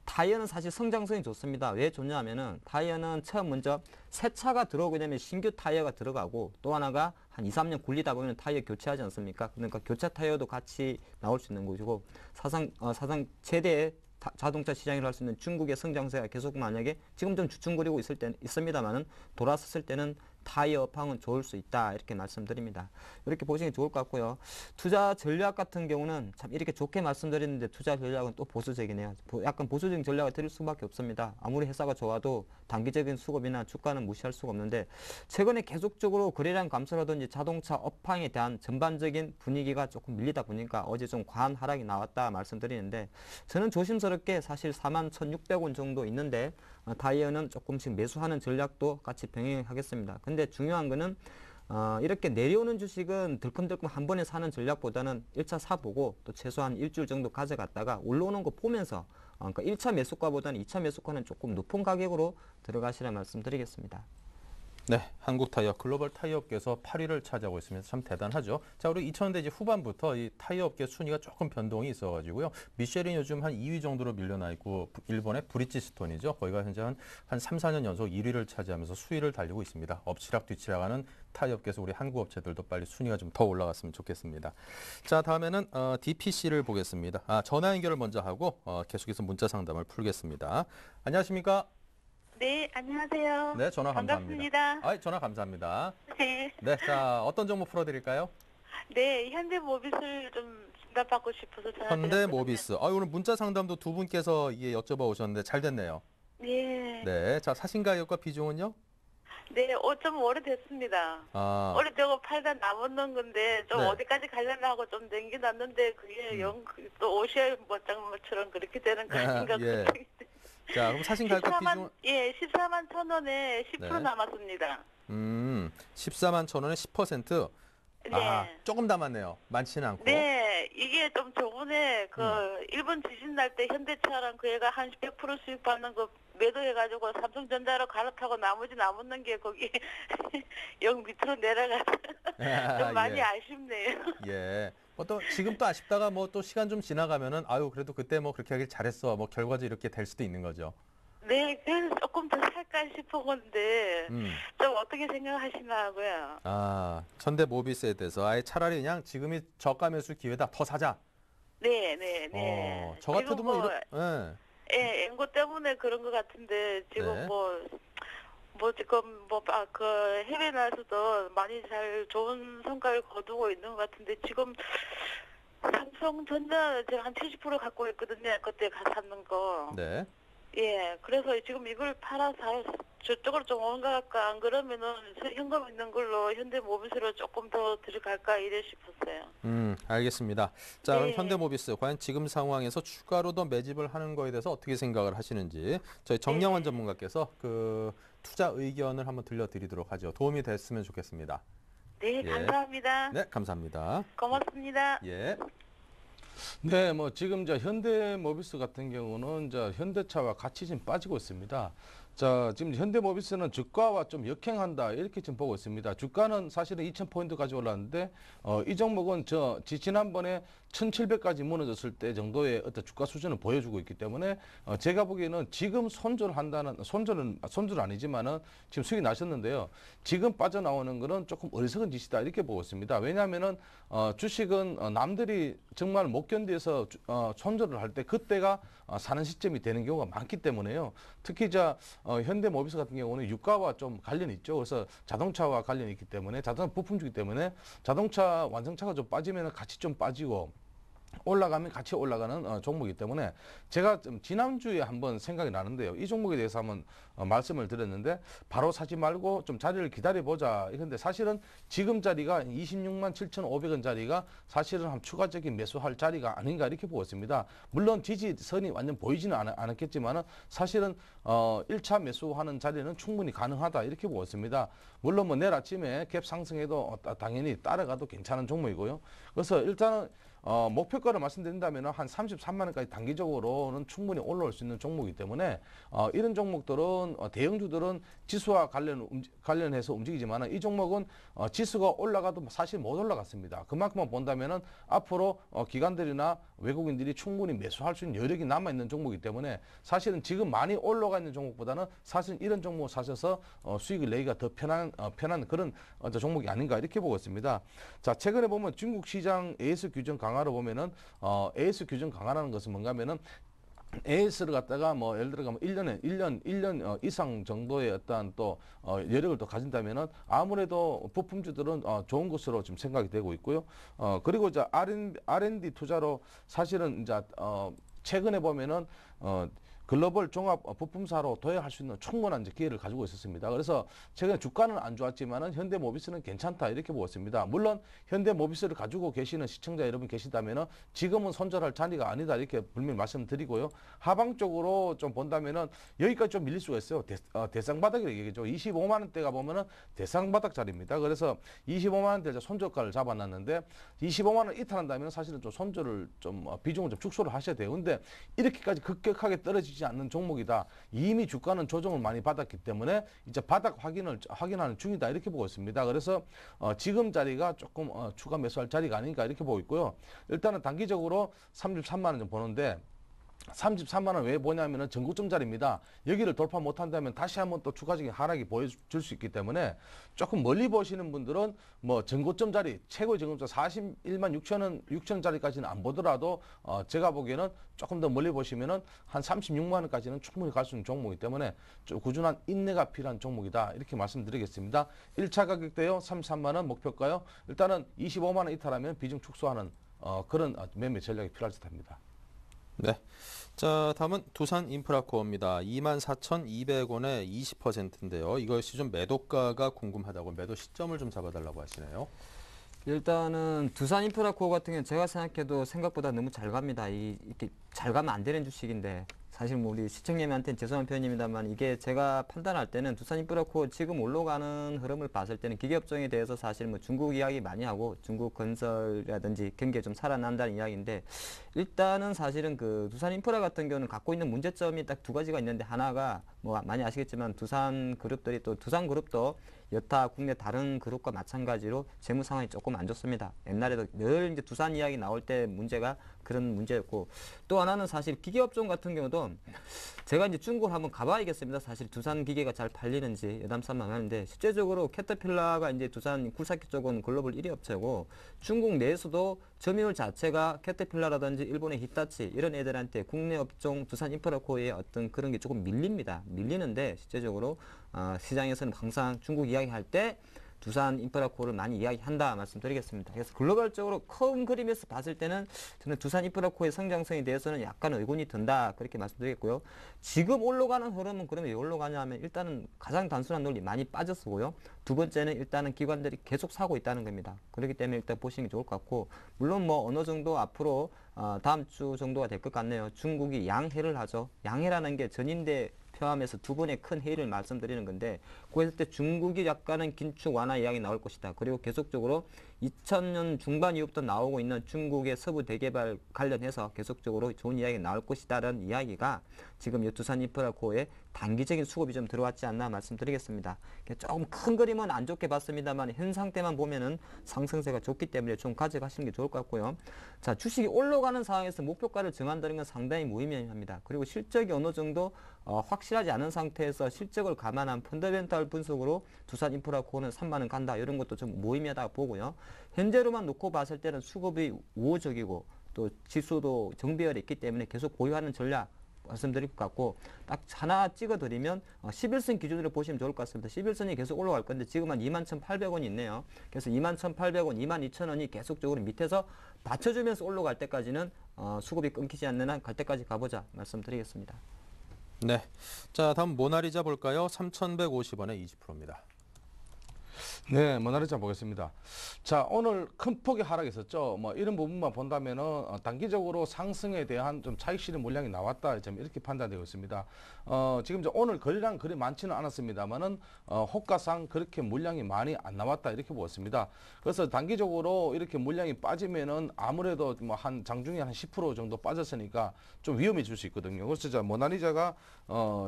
타이어는 사실 성장성이 좋습니다. 왜 좋냐면은 타이어는 처음 먼저 새 차가 들어오게 되면 신규 타이어가 들어가고 또 하나가 한 2, 3년 굴리다 보면 타이어 교체하지 않습니까? 그러니까 교체 타이어도 같이 나올 수 있는 것이고 사상 최대의 자동차 시장이라 할 수 있는 중국의 성장세가 계속 만약에 지금 좀 주춤거리고 있습니다만은 돌아섰을 때는 타이어 업황은 좋을 수 있다 이렇게 말씀드립니다. 이렇게 보시는 게 좋을 것 같고요. 투자 전략 같은 경우는 참 이렇게 좋게 말씀드렸는데 투자 전략은 또 보수적이네요. 약간 보수적인 전략을 드릴 수밖에 없습니다. 아무리 회사가 좋아도 단기적인 수급이나 주가는 무시할 수가 없는데 최근에 계속적으로 거래량 감소라든지 자동차 업황에 대한 전반적인 분위기가 조금 밀리다 보니까 어제 좀 과한 하락이 나왔다 말씀드리는데 저는 조심스럽게 사실 41,600원 정도 있는데 타이어는 조금씩 매수하는 전략도 같이 병행하겠습니다. 근데 중요한 거는 이렇게 내려오는 주식은 덜컹덜컹 한 번에 사는 전략보다는 1차 사보고 또 최소한 일주일 정도 가져갔다가 올라오는 거 보면서 그러니까 1차 매수가보다는 2차 매수가는 조금 높은 가격으로 들어가시라 말씀드리겠습니다. 네, 한국 타이어 글로벌 타이어 업계에서 8위를 차지하고 있습니다. 참 대단하죠. 자, 우리 2000년대 이제 후반부터 이 타이어 업계 순위가 조금 변동이 있어가지고요. 미쉐린 요즘 한 2위 정도로 밀려나 있고 일본의 브리지스톤이죠. 거기가 현재 한 3, 4년 연속 1위를 차지하면서 수위를 달리고 있습니다. 엎치락 뒤치락하는 타이어 업계에서 우리 한국 업체들도 빨리 순위가 좀 더 올라갔으면 좋겠습니다. 자, 다음에는 DPC를 보겠습니다. 전화 연결을 먼저 하고 계속해서 문자 상담을 풀겠습니다. 안녕하십니까? 네, 안녕하세요. 네, 전화 감사합니다. 반갑습니다. 전화 감사합니다. 네. 네, 자, 어떤 종목 풀어드릴까요? 네, 현대모비스를 좀 진단받고 싶어서 전화드렸거든요. 현대모비스. 오늘 문자 상담도 두 분께서 이게 여쭤봐 오셨는데 잘 됐네요. 네. 네, 자, 사신 가격과 비중은요? 네, 좀 오래됐습니다. 오래되고 팔다 남았는 건데 좀 네. 어디까지 가려나 하고 좀 남겨놨는데 그게 또 오시아 못장처럼 그렇게 되는 거 아닌가 예. 걱정이 돼. 자, 그럼 사신 가격과 비중은? 14만 1,000원에 10% 네. 남았습니다. 14만 1,000원에 10%. 네. 조금 남았네요. 많지는 않고. 네, 이게 좀 저번에 일본 지진 날 때 현대차랑 그 애가 한 100% 수익 받는 거 매도해가지고 삼성전자로 갈아타고 나머지 남는 게 거기 영 밑으로 내려가서 좀 많이 예. 아쉽네요. 예. 또 지금 또 아쉽다가 뭐 또 시간 좀 지나가면은 그래도 그때 뭐 그렇게 하길 잘했어. 뭐 결과도 이렇게 될 수도 있는 거죠. 네, 그래서 조금 더 살까 싶어 건데 좀 어떻게 생각하시나고요? 현대모비스에 대해서 아예 차라리 그냥 지금이 저가 매수 기회다. 더 사자. 네. 저 같아도 뭐 예, 앵고 때문에 그런 것 같은데 지금 네. 지금 그 해외 나서도 많이 잘 좋은 성과를 거두고 있는 것 같은데 지금 삼성전자 제가 한 70% 갖고 있거든요. 그때 샀는 거. 네. 예, 그래서 지금 이걸 팔아서 저쪽으로 좀 옮겨갈까 안 그러면은 현금 있는 걸로 현대모비스로 조금 더 들어갈까 이래 싶었어요. 알겠습니다. 자, 그럼 네. 현대모비스 과연 지금 상황에서 추가로 더 매집을 하는 거에 대해서 어떻게 생각을 하시는지 저희 정영원 전문가께서 그 투자 의견을 한번 들려드리도록 하죠. 도움이 됐으면 좋겠습니다. 네, 예. 감사합니다. 네, 감사합니다. 고맙습니다. 예. 네, 뭐 지금 현대모비스 같은 경우는 현대차와 같이 지금 빠지고 있습니다. 자, 지금 현대모비스는 주가와 좀 역행한다 이렇게 지금 보고 있습니다. 주가는 사실은 2,000포인트까지 올랐는데 이 종목은 지난번에 1,700까지 무너졌을 때 정도의 어떤 주가 수준을 보여주고 있기 때문에 제가 보기에는 지금 손절은 아니지만은 지금 수익이 나셨는데요. 지금 빠져나오는 거는 조금 어리석은 짓이다 이렇게 보고 있습니다. 왜냐하면은 주식은 남들이 정말 못 견디서 손절을 할 때 그때가 사는 시점이 되는 경우가 많기 때문에요. 특히 현대모비스 같은 경우는 유가와 좀 관련이 있죠. 그래서 자동차와 관련이 있기 때문에 자동차 부품주기 때문에 자동차 완성차가 좀 빠지면 같이 좀 빠지고 올라가면 같이 올라가는 종목이기 때문에 제가 지난주에 한번 생각이 나는데요. 이 종목에 대해서 한번 말씀을 드렸는데 바로 사지 말고 좀 자리를 기다려보자. 그런데 사실은 지금 자리가 26만 7,500원 자리가 사실은 한 추가적인 매수할 자리가 아닌가 이렇게 보고 있습니다. 물론 지지선이 완전 보이지는 않았겠지만 사실은 1차 매수하는 자리는 충분히 가능하다 이렇게 보고 있습니다. 물론 내일 아침에 갭 상승해도 당연히 따라가도 괜찮은 종목이고요. 그래서 일단은 목표가를 말씀드린다면 한 33만 원까지 단기적으로는 충분히 올라올 수 있는 종목이기 때문에 이런 종목들은 대형주들은 지수와 관련해서 움직이지만 이 종목은 지수가 올라가도 사실 못 올라갔습니다. 그만큼만 본다면은 앞으로 기관들이나 외국인들이 충분히 매수할 수 있는 여력이 남아있는 종목이기 때문에 사실은 지금 많이 올라가 있는 종목보다는 사실 이런 종목을 사셔서 수익을 내기가 더 편한 그런 종목이 아닌가 이렇게 보고 있습니다. 자, 최근에 보면 중국 시장 AS 규정 강화로 보면은 AS 규정 강화라는 것은 뭔가 하면은 AS를 갖다가 뭐 예를 들어 뭐 1년 이상 정도의 어떤 또 여력을 또 가진다면은 아무래도 부품주들은 좋은 것으로 지금 생각이 되고 있고요. 그리고 이제 R&D 투자로 사실은 이제 최근에 보면은 글로벌 종합 부품사로 도약할 수 있는 충분한 이제 기회를 가지고 있었습니다. 그래서 최근에 주가는 안 좋았지만은 현대모비스는 괜찮다 이렇게 보고 있습니다. 물론 현대모비스를 가지고 계시는 시청자 여러분 계시다면은 지금은 손절할 자리가 아니다 이렇게 분명히 말씀드리고요. 하방 쪽으로 좀 본다면은 여기까지 좀 밀릴 수가 있어요. 대상바닥이라고 얘기죠. 25만 원대가 보면은 대상바닥 자리입니다. 그래서 25만 원대 손절가를 잡아놨는데 25만 원 이탈한다면 사실은 좀 손절을 좀 비중을 좀 축소를 하셔야 돼요. 근데 이렇게까지 급격하게 떨어지지 않는 종목이다. 이미 주가는 조정을 많이 받았기 때문에 이제 바닥 확인하는 중이다 이렇게 보고 있습니다. 그래서 지금 자리가 조금 추가 매수할 자리가 아닌가 이렇게 보고 있고요. 일단은 단기적으로 33만 원 좀 보는데 33만 원 왜 보냐면은 전고점 자리입니다. 여기를 돌파 못한다면 다시 한번 또 추가적인 하락이 보여줄 수 있기 때문에 조금 멀리 보시는 분들은 뭐 전고점 자리, 최고의 전고점 41만 6천 자리까지는 안 보더라도 제가 보기에는 조금 더 멀리 보시면은 한 36만 원까지는 충분히 갈 수 있는 종목이기 때문에 좀 꾸준한 인내가 필요한 종목이다 이렇게 말씀드리겠습니다. 1차 가격대요 33만 원 목표가요. 일단은 25만 원 이탈하면 비중 축소하는 그런 매매 전략이 필요할 듯합니다. 네. 자, 다음은 두산인프라코어입니다. 24,200원에 20%인데요. 이것이 좀 매도가가 궁금하다고 매도 시점을 좀 잡아달라고 하시네요. 일단은 두산인프라코어 같은 경우는 제가 생각해도 생각보다 너무 잘 갑니다. 이렇게 잘 가면 안 되는 주식인데 사실 뭐 우리 시청님한테는 죄송한 표현입니다만 이게 제가 판단할 때는 두산인프라코어 지금 올라가는 흐름을 봤을 때는 기계업종에 대해서 사실 뭐 중국 이야기 많이 하고 중국 건설이라든지 경기가 좀 살아난다는 이야기인데 일단은 사실은 그 두산인프라 같은 경우는 갖고 있는 문제점이 딱 두 가지가 있는데 하나가 뭐 많이 아시겠지만 두산그룹들이 또 두산그룹도 여타 국내 다른 그룹과 마찬가지로 재무 상황이 조금 안 좋습니다. 옛날에도 늘 이제 두산 이야기 나올 때 문제가 그런 문제였고 또 하나는 사실 기계업종 같은 경우도 제가 이제 중국을 한번 가봐야겠습니다. 사실 두산 기계가 잘 팔리는지 여담삼만 하는데 실제적으로 캐터필러가 이제 두산 굴삭기 쪽은 글로벌 1위 업체고 중국 내에서도 점유율 자체가 캐터필러라든지 일본의 히타치 이런 애들한테 국내 업종 두산인프라코어의 어떤 그런 게 조금 밀리는데 실제적으로 시장에서는 항상 중국 이야기할 때 두산인프라코어를 많이 이야기한다 말씀드리겠습니다. 그래서 글로벌적으로 큰 그림에서 봤을 때는 저는 두산인프라코어의 성장성에 대해서는 약간 의문이 든다 그렇게 말씀드리겠고요. 지금 올라가는 흐름은 그러면 왜 올라가냐 하면 일단은 가장 단순한 논리 많이 빠졌고요. 두 번째는 일단은 기관들이 계속 사고 있다는 겁니다. 그렇기 때문에 일단 보시는 게 좋을 것 같고 물론 뭐 어느 정도 앞으로 다음 주 정도가 될 것 같네요. 중국이 양해를 하죠. 양해라는 게 전인대 포함해서 두 번의 큰 회의를 말씀드리는 건데 그랬을 때 중국이 약간은 긴축 완화 이야기 나올 것이다. 그리고 계속적으로 2000년 중반 이후부터 나오고 있는 중국의 서부 대개발 관련해서 계속적으로 좋은 이야기가 나올 것이다라는 이야기가 지금 이 두산인프라코어에 단기적인 수급이 좀 들어왔지 않나 말씀드리겠습니다. 조금 큰 그림은 안 좋게 봤습니다만 현 상태만 보면은 상승세가 좋기 때문에 좀 가져가시는 게 좋을 것 같고요. 자, 주식이 올라가는 상황에서 목표가를 정한다는 건 상당히 무의미합니다. 그리고 실적이 어느 정도 확실하지 않은 상태에서 실적을 감안한 펀더멘탈 분석으로 두산인프라코어는 3만 원 간다 이런 것도 좀 무의미하다고 보고요. 현재로만 놓고 봤을 때는 수급이 우호적이고 또 지수도 정배열이 있기 때문에 계속 보유하는 전략 말씀드릴 것 같고 딱 하나 찍어드리면 11선 기준으로 보시면 좋을 것 같습니다. 11선이 계속 올라갈 건데 지금 한 21,800원이 있네요. 그래서 21,800원, 22,000원이 계속적으로 밑에서 받쳐주면서 올라갈 때까지는 수급이 끊기지 않는 한 갈 때까지 가보자 말씀드리겠습니다. 네. 자, 다음 모나리자 볼까요? 3,150원에 20%입니다. 네, 모나리자 보겠습니다. 자, 오늘 큰 폭의 하락이 있었죠. 뭐 이런 부분만 본다면은 단기적으로 상승에 대한 좀 차익 실현 물량이 나왔다, 좀 이렇게 판단되고 있습니다. 지금 오늘 거래량 그리 많지는 않았습니다만은 호가상 그렇게 물량이 많이 안 나왔다 이렇게 보았습니다. 그래서 단기적으로 이렇게 물량이 빠지면은 아무래도 뭐 한 장중에 한 10% 정도 빠졌으니까 좀 위험해질 수 있거든요. 그래서 자 모나리자가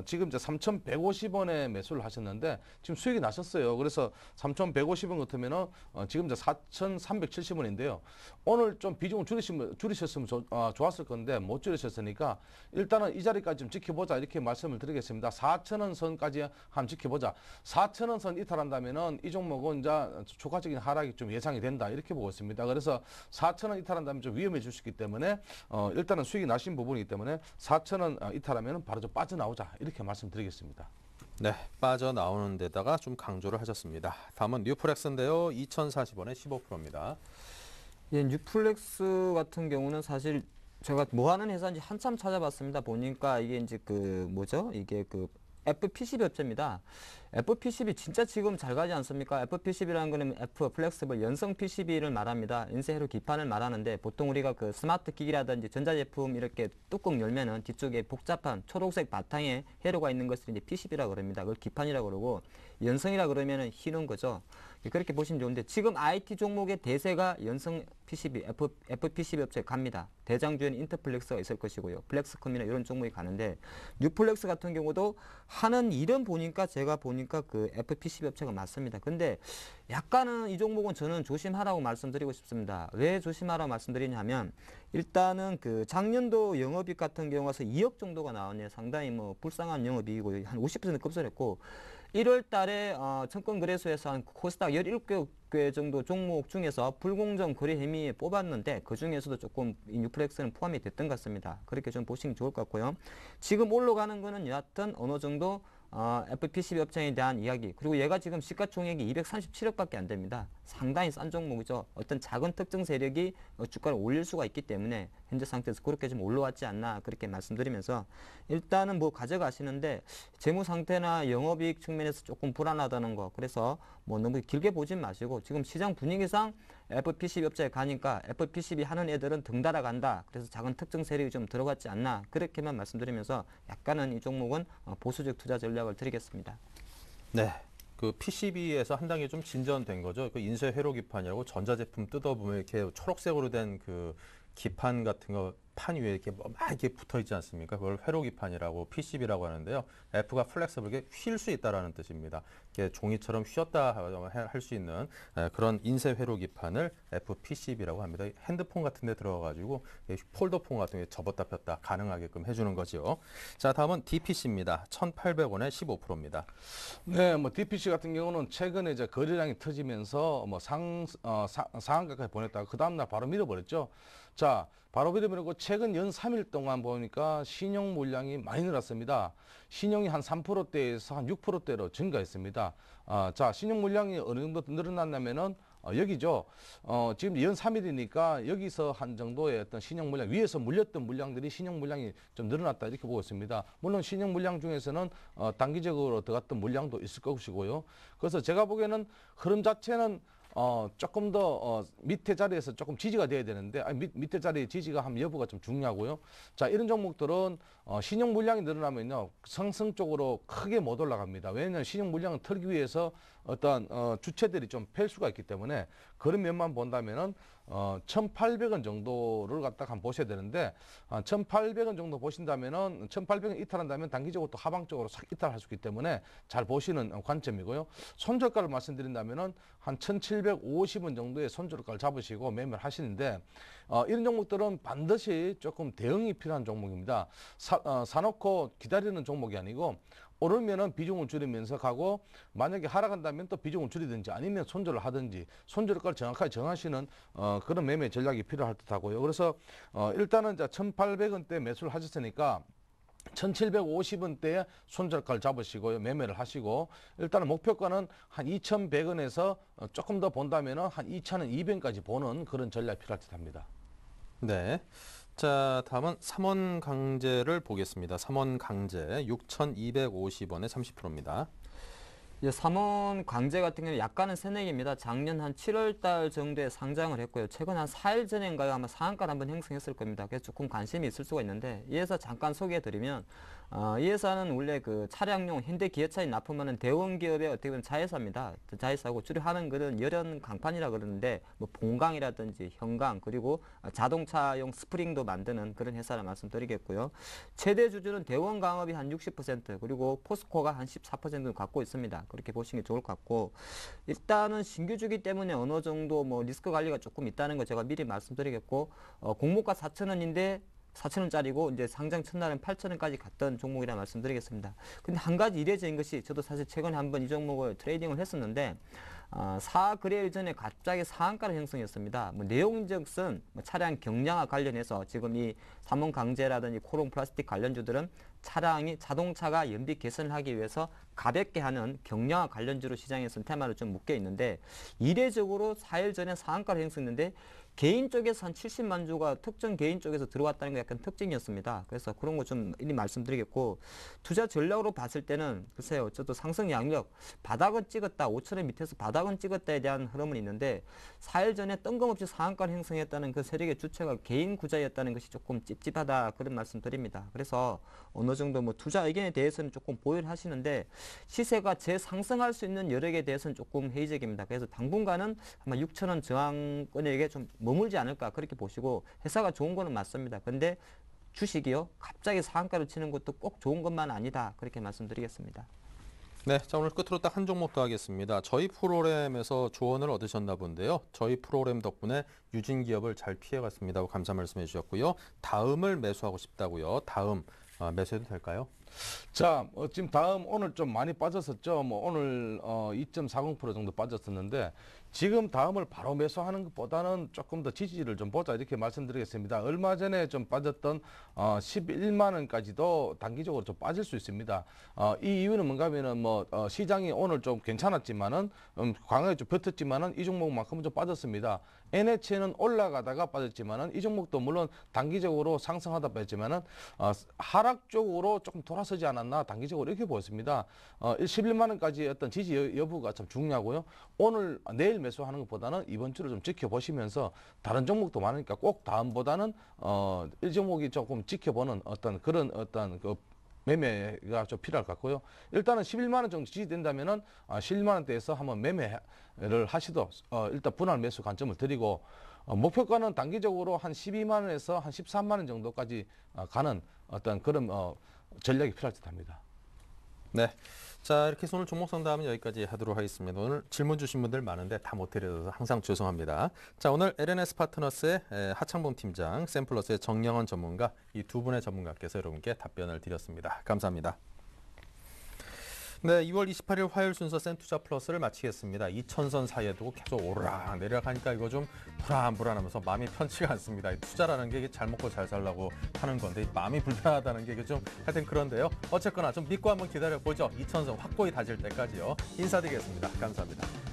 지금 이제 3,150원에 매수를 하셨는데 지금 수익이 나셨어요. 그래서 3,150원 같으면은 지금 이제 4,370원인데요. 오늘 좀 비중을 줄이셨으면 좋았을 건데 못 줄이셨으니까 일단은 이 자리까지 좀 지켜보자 이렇게 말씀을 드리겠습니다. 4,000원 선까지 한번 지켜보자. 4,000원 선 이탈한다면은 이 종목은 이제 초과적인 하락이 좀 예상이 된다 이렇게 보고 있습니다. 그래서 4,000원 이탈한다면 좀 위험해질 수 있기 때문에 일단은 수익이 나신 부분이기 때문에 4,000원 이탈하면 바로 좀 빠져나오자 이렇게 말씀드리겠습니다. 네, 빠져나오는 데다가 좀 강조를 하셨습니다. 다음은 뉴프렉스인데요. 2,040원에 15%입니다. 예, 뉴플렉스 같은 경우는 사실 제가 뭐 하는 회사인지 한참 찾아봤습니다. 보니까 이게 이제 그 뭐죠? 이게 그 FPCB 업체입니다. FPCB 진짜 지금 잘 가지 않습니까? FPCB라는 거는 F 플렉스블 연성 PCB를 말합니다. 인쇄회로 기판을 말하는데 보통 우리가 그 스마트 기기라든지 전자제품 이렇게 뚜껑 열면은 뒤쪽에 복잡한 초록색 바탕에 회로가 있는 것을 이제 PCB라고 그럽니다. 그걸 기판이라고 그러고 연성이라 그러면은 휘는 거죠. 그렇게 보시면 좋은데 지금 IT 종목의 대세가 연성 PCB, FPCB 업체에 갑니다. 대장주에는 인터플렉스가 있을 것이고요. 플렉스컴이나 이런 종목이 가는데 뉴플렉스 같은 경우도 하는 일은 보니까 제가 보니까 그 FPCB 업체가 맞습니다. 근데 약간은 이 종목은 저는 조심하라고 말씀드리고 싶습니다. 왜 조심하라고 말씀드리냐면 일단은 그 작년도 영업이익 같은 경우가 2억 정도가 나왔네요. 상당히 뭐 불쌍한 영업이익이고 한 50% 급선했고 1월 달에 청권거래소에서 한 코스닥 17개 정도 종목 중에서 불공정 거래 혐의에 뽑았는데 그 중에서도 조금 이 뉴플렉스는 포함이 됐던 것 같습니다. 그렇게 좀 보시면 좋을 것 같고요. 지금 올라가는 거는 여하튼 어느 정도 FPCB 업체에 대한 이야기, 그리고 얘가 지금 시가총액이 237억밖에 안 됩니다. 상당히 싼 종목이죠. 어떤 작은 특정 세력이 주가를 올릴 수가 있기 때문에 현재 상태에서 그렇게 좀 올라왔지 않나 그렇게 말씀드리면서 일단은 뭐 가져가시는데 재무 상태나 영업이익 측면에서 조금 불안하다는 거, 그래서 뭐 너무 길게 보진 마시고 지금 시장 분위기상 FPCB 업체에 가니까 FPCB 하는 애들은 덩달아 간다. 그래서 작은 특정 세력이 좀 들어갔지 않나 그렇게만 말씀드리면서 약간은 이 종목은 보수적 투자 전략을 드리겠습니다. 네, 그 PCB에서 한 단계 좀 진전된 거죠. 그 인쇄 회로 기판이라고 전자제품 뜯어보면 이렇게 초록색으로 된 그 기판 같은 거 판 위에 이렇게 막 이렇게 붙어 있지 않습니까? 그걸 회로 기판이라고 PCB라고 하는데요. F가 플렉서블하게 휠 수 있다라는 뜻입니다. 이렇게 종이처럼 휘었다 할 수 있는 그런 인쇄 회로 기판을 FPCB라고 합니다. 핸드폰 같은 데 들어가가지고 폴더폰 같은 게 접었다 폈다 가능하게끔 해주는 거죠. 자, 다음은 DPC입니다. 1,800원에 15%입니다. 네, 뭐 DPC 같은 경우는 최근에 이제 거래량이 터지면서 뭐 상한가까지 보냈다가 그 다음날 바로 밀어버렸죠. 자, 바로 밀어버리고 최근 연 3일 동안 보니까 신용 물량이 많이 늘었습니다. 신용이 한 3%대에서 한 6%대로 증가했습니다. 자, 신용 물량이 어느 정도 늘어났냐면은 여기죠. 지금 연 3일이니까 여기서 한 정도의 어떤 신용 물량, 위에서 물렸던 물량들이 신용 물량이 좀 늘어났다 이렇게 보고 있습니다. 물론 신용 물량 중에서는 단기적으로 들어갔던 물량도 있을 것이고요. 그래서 제가 보기에는 흐름 자체는 조금 더 밑에 자리에서 조금 지지가 돼야 되는데 밑에 자리 지지가 한 여부가 좀 중요하고요. 자, 이런 종목들은 신용 물량이 늘어나면요 상승 쪽으로 크게 못 올라갑니다. 왜냐하면 신용 물량을 털기 위해서 어떤 주체들이 좀 팰 수가 있기 때문에 그런 면만 본다면은 1,800원 정도를 갖다가 한번 보셔야 되는데 1,800원 정도 보신다면은 1,800원 이탈한다면 단기적으로 또 하방적으로 싹 이탈할 수 있기 때문에 잘 보시는 관점이고요. 손절가를 말씀드린다면은 한 1,750원 정도의 손절가를 잡으시고 매매를 하시는데 이런 종목들은 반드시 조금 대응이 필요한 종목입니다. 사놓고 기다리는 종목이 아니고 오르면은 비중을 줄이면서 가고 만약에 하락한다면 또 비중을 줄이든지 아니면 손절을 하든지 손절가를 정확하게 정하시는 그런 매매 전략이 필요할 듯하고요. 그래서 일단은 1,800원대 매수를 하셨으니까 1,750원대에 손절가를 잡으시고요. 매매를 하시고 일단은 목표가는 한 2,100원에서 조금 더 본다면은 한 2,200원까지 보는 그런 전략이 필요할 듯합니다. 네. 자, 다음은 삼원강제를 보겠습니다. 삼원강제 6,250원에 30%입니다. 이제 삼원 강제 같은 경우는 약간은 새내기입니다. 작년 한 7월 달 정도에 상장을 했고요. 최근 한 4일 전인가요? 아마 상한가를 한번 형성했을 겁니다. 그래서 조금 관심이 있을 수가 있는데 이 회사 잠깐 소개해드리면 이 회사는 원래 그 차량용 현대 기어차에 납품하는 대원기업의 어떻게 보면 자회사입니다. 자회사고 주로 하는 것은 열연 강판이라 그러는데 뭐 봉강이라든지 현강 그리고 자동차용 스프링도 만드는 그런 회사를 말씀드리겠고요. 최대 주주는 대원강업이 한 60% 그리고 포스코가 한 14%를 갖고 있습니다. 그렇게 보시는 게 좋을 것 같고 일단은 신규주기 때문에 어느 정도 뭐 리스크 관리가 조금 있다는 거 제가 미리 말씀드리겠고 공모가 4,000원인데 4,000원짜리고 이제 상장 첫날은 8,000원까지 갔던 종목이라 말씀드리겠습니다. 근데 한 가지 이례적인 것이 저도 사실 최근에 한번 이 종목을 트레이딩을 했었는데 4거래일 전에 갑자기 상한가를 형성했습니다. 뭐 내용적은 뭐 차량 경량화 관련해서 지금 이 삼원강제라든지 코롱 플라스틱 관련주들은 자동차가 연비 개선을 하기 위해서 가볍게 하는 경량화 관련주로 시장에서는 테마를 좀 묶여 있는데 이례적으로 4일 전에 상한가를 형성했는데 개인 쪽에서 한 70만 주가 특정 개인 쪽에서 들어왔다는 게 약간 특징이었습니다. 그래서 그런 거 좀 이리 말씀드리겠고 투자 전략으로 봤을 때는 글쎄요. 저도 상승 양력 바닥은 찍었다. 5,000원 밑에서 바닥은 찍었다에 대한 흐름은 있는데 4일 전에 뜬금없이 상한가를 형성했다는 그 세력의 주체가 개인 구자였다는 것이 조금 찝찝하다 그런 말씀 드립니다. 그래서 어느 정도 뭐 투자 의견에 대해서는 조금 보유를 하시는데 시세가 재상승할 수 있는 여력에 대해서는 조금 회의적입니다. 그래서 당분간은 아마 6,000원 저항권에게 좀 머물지 않을까 그렇게 보시고 회사가 좋은 거는 맞습니다. 근데 주식이요 갑자기 상한가를 치는 것도 꼭 좋은 것만 아니다 그렇게 말씀드리겠습니다. 네, 자 오늘 끝으로 딱 한 종목 더 하겠습니다. 저희 프로그램에서 조언을 얻으셨나 본데요. 저희 프로그램 덕분에 유진 기업을 잘 피해갔습니다. 감사 말씀해 주셨고요. 다음을 매수하고 싶다고요. 다음 매수해도 될까요? 자, 지금 다음 오늘 좀 많이 빠졌었죠. 뭐 오늘 2.40% 정도 빠졌었는데 지금 다음을 바로 매수하는 것보다는 조금 더 지지를 좀 보자 이렇게 말씀드리겠습니다. 얼마 전에 좀 빠졌던 11만 원까지도 단기적으로 좀 빠질 수 있습니다. 이 이유는 뭔가 하면은 뭐 시장이 오늘 좀 괜찮았지만은 강하게 좀 버텼지만은 이 종목만큼은 좀 빠졌습니다. NH는 올라가다가 빠졌지만은 이 종목도 물론 단기적으로 상승하다 빠졌지만은 하락 쪽으로 조금 돌아서지 않았나 단기적으로 이렇게 보였습니다. 11만 원까지 어떤 지지 여부가 참 중요하고요. 오늘 내일 매수하는 것보다는 이번 주를 좀 지켜보시면서 다른 종목도 많으니까 꼭 다음보다는 이 종목이 조금 지켜보는 어떤 그런 어떤 그 매매가 좀 필요할 것 같고요. 일단은 11만 원 정도 지지된다면은 11만 원대에서 한번 매매를 하시도록 일단 분할 매수 관점을 드리고 목표가는 단기적으로 한 12만 원에서 한 13만 원 정도까지 가는 어떤 그런 전략이 필요할 듯 합니다. 네. 자, 이렇게 해서 오늘 종목 상담은 여기까지 하도록 하겠습니다. 오늘 질문 주신 분들 많은데 다 못 드려서 항상 죄송합니다. 자, 오늘 LNS 파트너스의 하창범 팀장, 샘플러스의 정영원 전문가 이 두 분의 전문가께서 여러분께 답변을 드렸습니다. 감사합니다. 네, 2월 28일 화요일 순서 센투자 플러스를 마치겠습니다. 2000선 사이에 두고 계속 오르락 내리락 하니까 이거 좀 불안하면서 마음이 편치가 않습니다. 투자라는 게 잘 먹고 잘 살라고 하는 건데 마음이 불편하다는 게 이게 좀 하여튼 그런데요. 어쨌거나 좀 믿고 한번 기다려보죠. 2000선 확고히 다질 때까지요. 인사드리겠습니다. 감사합니다.